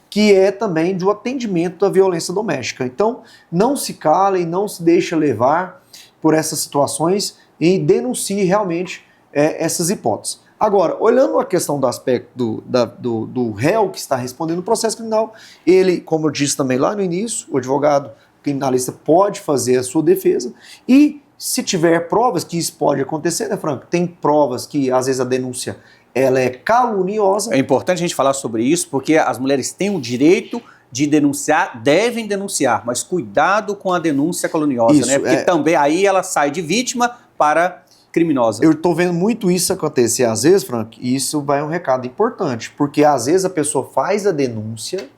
que é também do atendimento da violência doméstica. Então, não se calem, não se deixem levar por essas situações e denuncie realmente essas hipóteses. Agora, olhando a questão do aspecto do réu que está respondendo o processo criminal, ele, como eu disse também lá no início, o advogado criminalista pode fazer a sua defesa e, se tiver provas que isso pode acontecer, né, Franco? Tem provas que, às vezes, a denúncia ela é caluniosa. É importante a gente falar sobre isso, porque as mulheres têm o direito de denunciar, devem denunciar, mas cuidado com a denúncia caluniosa, isso, né? Porque também aí ela sai de vítima para criminosa. Eu estou vendo muito isso acontecer às vezes, Frank, e isso vai um recado importante, porque às vezes a pessoa faz a denúncia,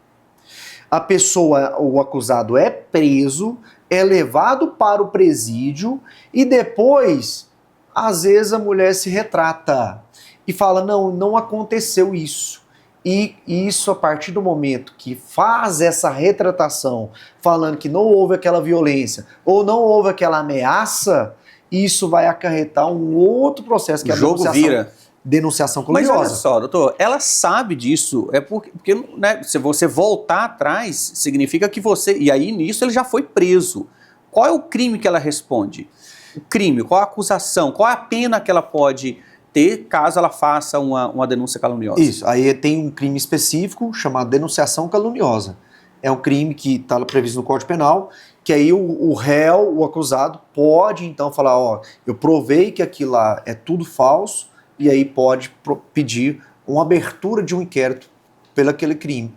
a pessoa, o acusado é preso, é levado para o presídio e depois, às vezes a mulher se retrata e fala, não aconteceu isso. E isso, a partir do momento que faz essa retratação, falando que não houve aquela violência ou não houve aquela ameaça, isso vai acarretar um outro processo, que é a denunciação caluniosa. Mas olha só, doutor, ela sabe disso, porque né, se você voltar atrás, significa que você... E aí, nisso, ele já foi preso. Qual é o crime que ela responde? O crime, qual a acusação, qual é a pena que ela pode ter caso ela faça uma denúncia caluniosa. Isso, aí tem um crime específico chamado denunciação caluniosa. É um crime que está previsto no Código Penal, que aí o réu, o acusado, pode então falar, ó, eu provei que aquilo lá é tudo falso, e aí pode pedir uma abertura de um inquérito pelo aquele crime,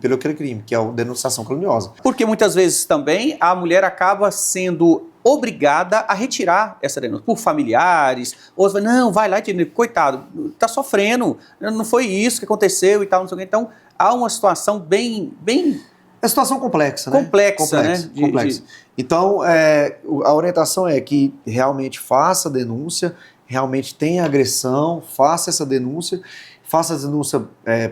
que é a denunciação caluniosa. Porque muitas vezes também a mulher acaba sendo obrigada a retirar essa denúncia por familiares, ou não, vai lá, coitado, tá sofrendo, não foi isso que aconteceu e tal, não sei o que. Então há uma situação bem é situação complexa, né? Complexa, né? Complexa. Então, a orientação é que realmente faça a denúncia, realmente tenha agressão, faça essa denúncia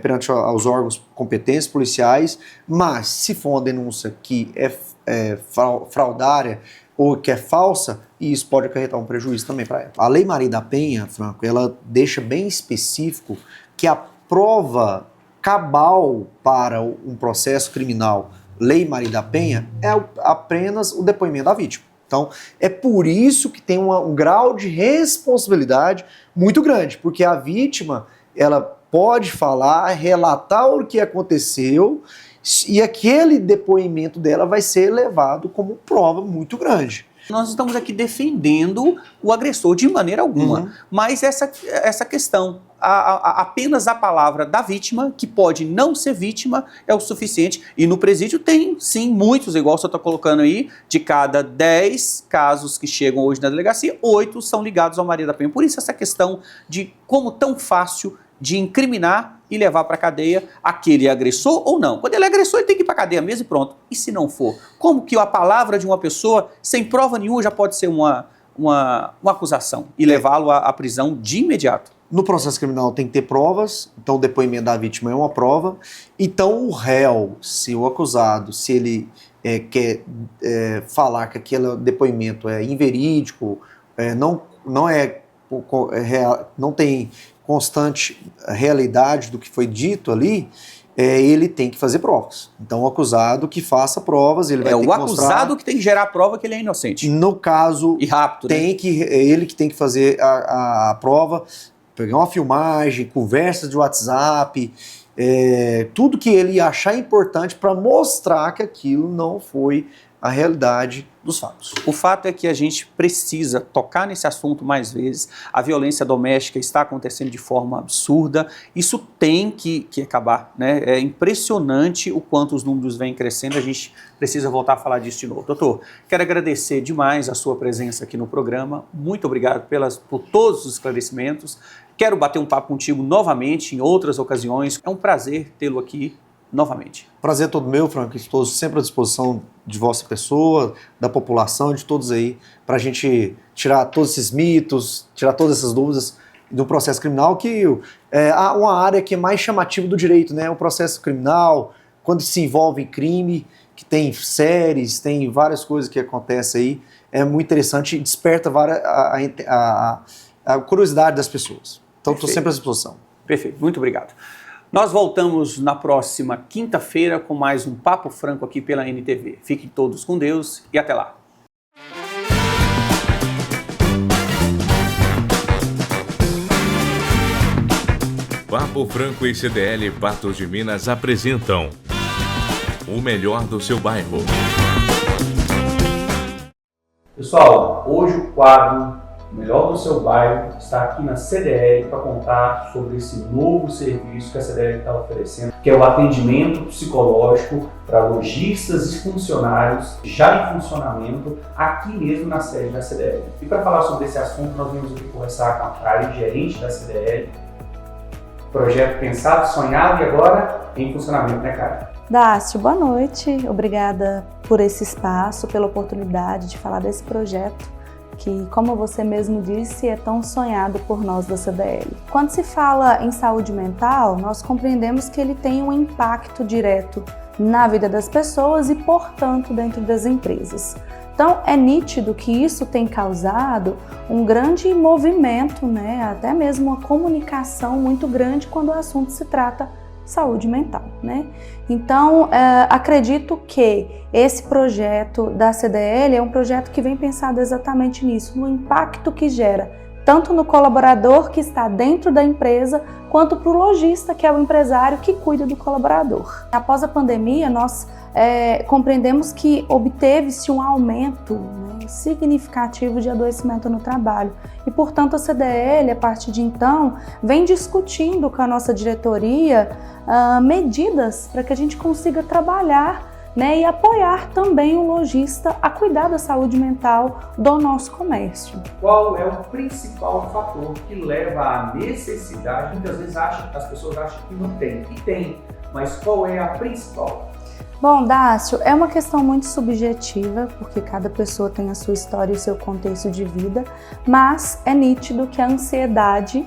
perante aos órgãos competentes policiais, mas se for uma denúncia que é fraudária ou que é falsa, isso pode acarretar um prejuízo também para ela. A Lei Maria da Penha, Franco, ela deixa bem específico que a prova cabal para um processo criminal, Lei Maria da Penha, é apenas o depoimento da vítima. Então, é por isso que tem um grau de responsabilidade muito grande, porque a vítima, ela pode falar, relatar o que aconteceu, e aquele depoimento dela vai ser levado como prova muito grande. Nós estamos aqui defendendo o agressor de maneira alguma, mas essa questão, apenas a palavra da vítima, que pode não ser vítima, é o suficiente. E no presídio tem, sim, muitos, igual você está colocando aí, de cada 10 casos que chegam hoje na delegacia, 8 são ligados ao Maria da Penha. Por isso essa questão de como tão fácil de incriminar e levar para a cadeia aquele agressor ou não. Quando ele é agressor, ele tem que ir para a cadeia mesmo e pronto. E se não for? Como que a palavra de uma pessoa, sem prova nenhuma, já pode ser uma acusação e levá-lo à prisão de imediato? No processo criminal tem que ter provas, então o depoimento da vítima é uma prova. Então o réu, se o acusado, se ele quer falar que aquele depoimento é inverídico, não tem constante realidade do que foi dito ali, ele tem que fazer provas. Então o acusado que faça provas, ele vai ter que mostrar... É o acusado que tem que gerar a prova que ele é inocente. No caso, e rápido, ele que tem que fazer a prova, pegar uma filmagem, conversas de WhatsApp, tudo que ele achar importante para mostrar que aquilo não foi a realidade dos fatos. O fato é que a gente precisa tocar nesse assunto mais vezes. A violência doméstica está acontecendo de forma absurda. Isso tem que acabar, né? É impressionante o quanto os números vêm crescendo. A gente precisa voltar a falar disso de novo. Doutor, quero agradecer demais a sua presença aqui no programa. Muito obrigado por todos os esclarecimentos. Quero bater um papo contigo novamente em outras ocasiões. É um prazer tê-lo aqui novamente. Prazer todo meu, Franco. Estou sempre à disposição de vossa pessoa, da população, de todos aí, para a gente tirar todos esses mitos, tirar todas essas dúvidas do processo criminal, que é uma área que é mais chamativa do direito, né? O processo criminal, quando se envolve em crime, que tem séries, tem várias coisas que acontecem aí, é muito interessante e desperta a curiosidade das pessoas. Então, estou sempre à disposição. Perfeito, muito obrigado. Nós voltamos na próxima quinta-feira com mais um Papo Franco aqui pela NTV. Fiquem todos com Deus e até lá. Papo Franco e CDL Patos de Minas apresentam o melhor do seu bairro. Pessoal, hoje o quadro Melhor do Seu Bairro está aqui na CDL para contar sobre esse novo serviço que a CDL está oferecendo, que é o atendimento psicológico para lojistas e funcionários já em funcionamento aqui mesmo na sede da CDL. E para falar sobre esse assunto, nós vamos aqui conversar com a Karen, gerente da CDL. Projeto pensado, sonhado e agora em funcionamento, né, Karen? Dácio, boa noite. Obrigada por esse espaço, pela oportunidade de falar desse projeto que, como você mesmo disse, é tão sonhado por nós da CDL. Quando se fala em saúde mental, nós compreendemos que ele tem um impacto direto na vida das pessoas e, portanto, dentro das empresas. Então, é nítido que isso tem causado um grande movimento, né? Até mesmo uma comunicação muito grande quando o assunto se trata saúde mental, né? Então, acredito que esse projeto da CDL é um projeto que vem pensado exatamente nisso, no impacto que gera tanto no colaborador que está dentro da empresa, quanto para o lojista, que é o empresário que cuida do colaborador. Após a pandemia, nós compreendemos que obteve-se um aumento significativo de adoecimento no trabalho e, portanto, a CDL, a partir de então, vem discutindo com a nossa diretoria medidas para que a gente consiga trabalhar, né, e apoiar também o lojista a cuidar da saúde mental do nosso comércio. Qual é o principal fator que leva à necessidade? Muitas vezes as pessoas acham que não tem, e tem, mas qual é a principal? Bom, Dácio, é uma questão muito subjetiva, porque cada pessoa tem a sua história e o seu contexto de vida, mas é nítido que a ansiedade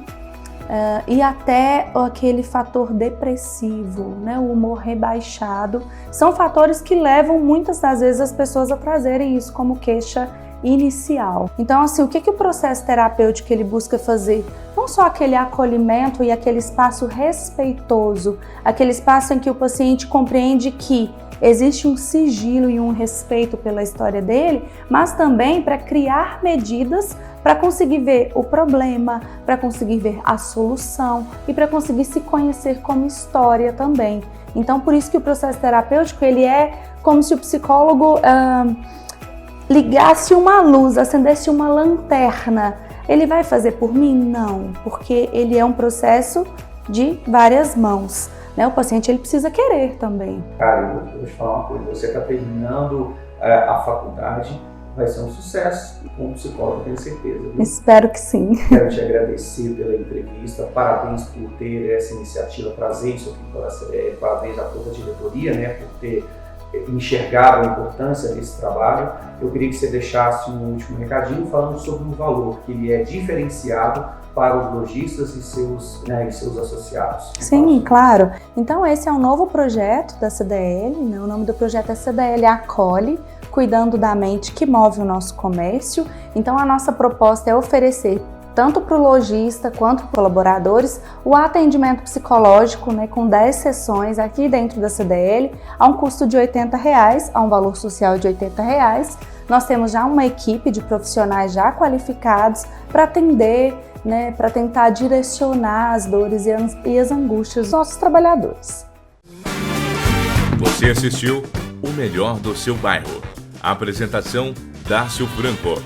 e até aquele fator depressivo, né, o humor rebaixado, são fatores que levam muitas das vezes as pessoas a trazerem isso como queixa inicial. Então, assim, o que o processo terapêutico ele busca fazer? Não só aquele acolhimento e aquele espaço respeitoso, aquele espaço em que o paciente compreende que existe um sigilo e um respeito pela história dele, mas também para criar medidas para conseguir ver o problema, para conseguir ver a solução e para conseguir se conhecer como história também. Então, por isso que o processo terapêutico ele é como se o psicólogo ligasse uma luz, acendesse uma lanterna. Ele vai fazer por mim? Não, porque ele é um processo de várias mãos. O paciente ele precisa querer também. Cara, eu vou te falar uma coisa, você está terminando a faculdade, vai ser um sucesso, e como psicólogo tenho certeza. Viu? Espero que sim. Quero te agradecer pela entrevista, parabéns por ter essa iniciativa, trazer isso aqui para a CDL, parabéns a toda a diretoria, né, por ter enxergado a importância desse trabalho. Eu queria que você deixasse um último recadinho falando sobre um valor que ele é diferenciado para os lojistas e seus associados. Sim, claro. Então esse é um novo projeto da CDL, né? O nome do projeto é CDL Acolhe, cuidando da mente que move o nosso comércio. Então a nossa proposta é oferecer tanto para o lojista quanto para os colaboradores o atendimento psicológico, né, com 10 sessões aqui dentro da CDL, a um custo de R$80, a um valor social de R$80. Nós temos já uma equipe de profissionais já qualificados para atender, né, para tentar direcionar as dores e as angústias dos nossos trabalhadores. Você assistiu O Melhor do Seu Bairro. A apresentação, Dácio Franco.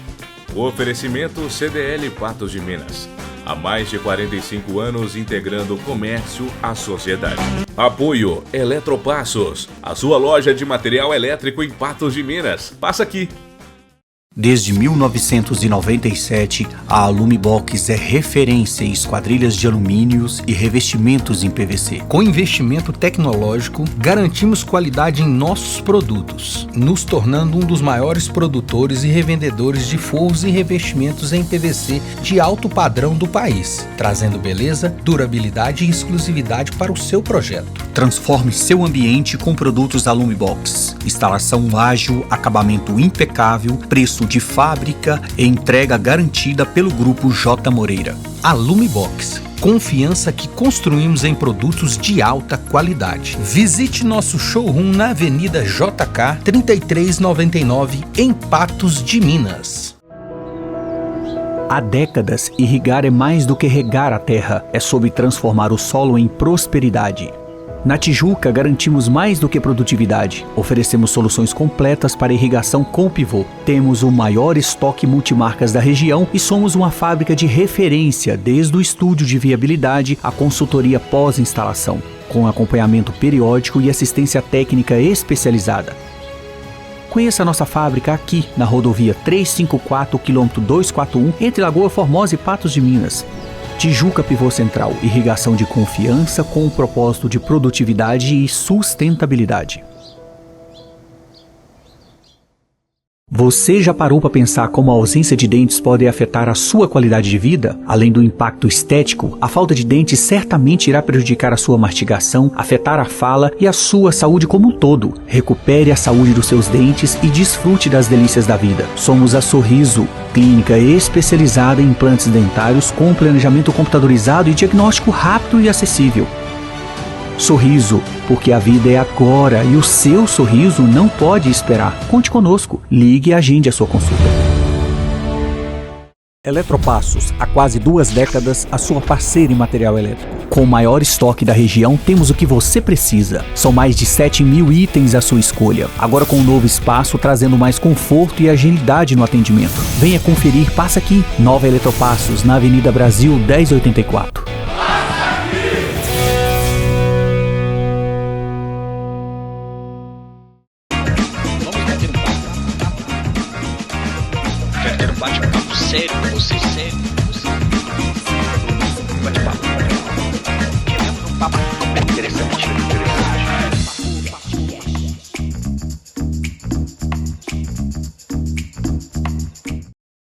O oferecimento CDL Patos de Minas. Há mais de 45 anos integrando o comércio à sociedade. Apoio Eletropassos, a sua loja de material elétrico em Patos de Minas. Passa aqui. Desde 1997, a Alumibox é referência em esquadrilhas de alumínios e revestimentos em PVC. Com investimento tecnológico, garantimos qualidade em nossos produtos, nos tornando um dos maiores produtores e revendedores de forros e revestimentos em PVC de alto padrão do país, trazendo beleza, durabilidade e exclusividade para o seu projeto. Transforme seu ambiente com produtos da Alumibox. Instalação ágil, acabamento impecável, preço de fábrica e entrega garantida pelo Grupo J. Moreira. Alumibox. Confiança que construímos em produtos de alta qualidade. Visite nosso showroom na Avenida JK 3399, em Patos de Minas. Há décadas, irrigar é mais do que regar a terra, é sobre transformar o solo em prosperidade. Na Tijuca, garantimos mais do que produtividade. Oferecemos soluções completas para irrigação com pivô. Temos o maior estoque multimarcas da região e somos uma fábrica de referência, desde o estúdio de viabilidade à consultoria pós-instalação, com acompanhamento periódico e assistência técnica especializada. Conheça a nossa fábrica aqui, na rodovia 354, quilômetro 241, entre Lagoa Formosa e Patos de Minas. Tijuca Pivô Central, irrigação de confiança com o propósito de produtividade e sustentabilidade. Você já parou para pensar como a ausência de dentes pode afetar a sua qualidade de vida? Além do impacto estético, a falta de dentes certamente irá prejudicar a sua mastigação, afetar a fala e a sua saúde como um todo. Recupere a saúde dos seus dentes e desfrute das delícias da vida. Somos a Sorriso, clínica especializada em implantes dentários com planejamento computadorizado e diagnóstico rápido e acessível. Sorriso, porque a vida é agora e o seu sorriso não pode esperar. Conte conosco, ligue e agende a sua consulta. Eletropassos, há quase 2 décadas, a sua parceira em material elétrico. Com o maior estoque da região, temos o que você precisa. São mais de 7.000 itens à sua escolha. Agora com um novo espaço, trazendo mais conforto e agilidade no atendimento. Venha conferir, passa aqui. Nova Eletropassos, na Avenida Brasil 1084. Quero ter um bate-papo sério com você, sério. Bate-papo.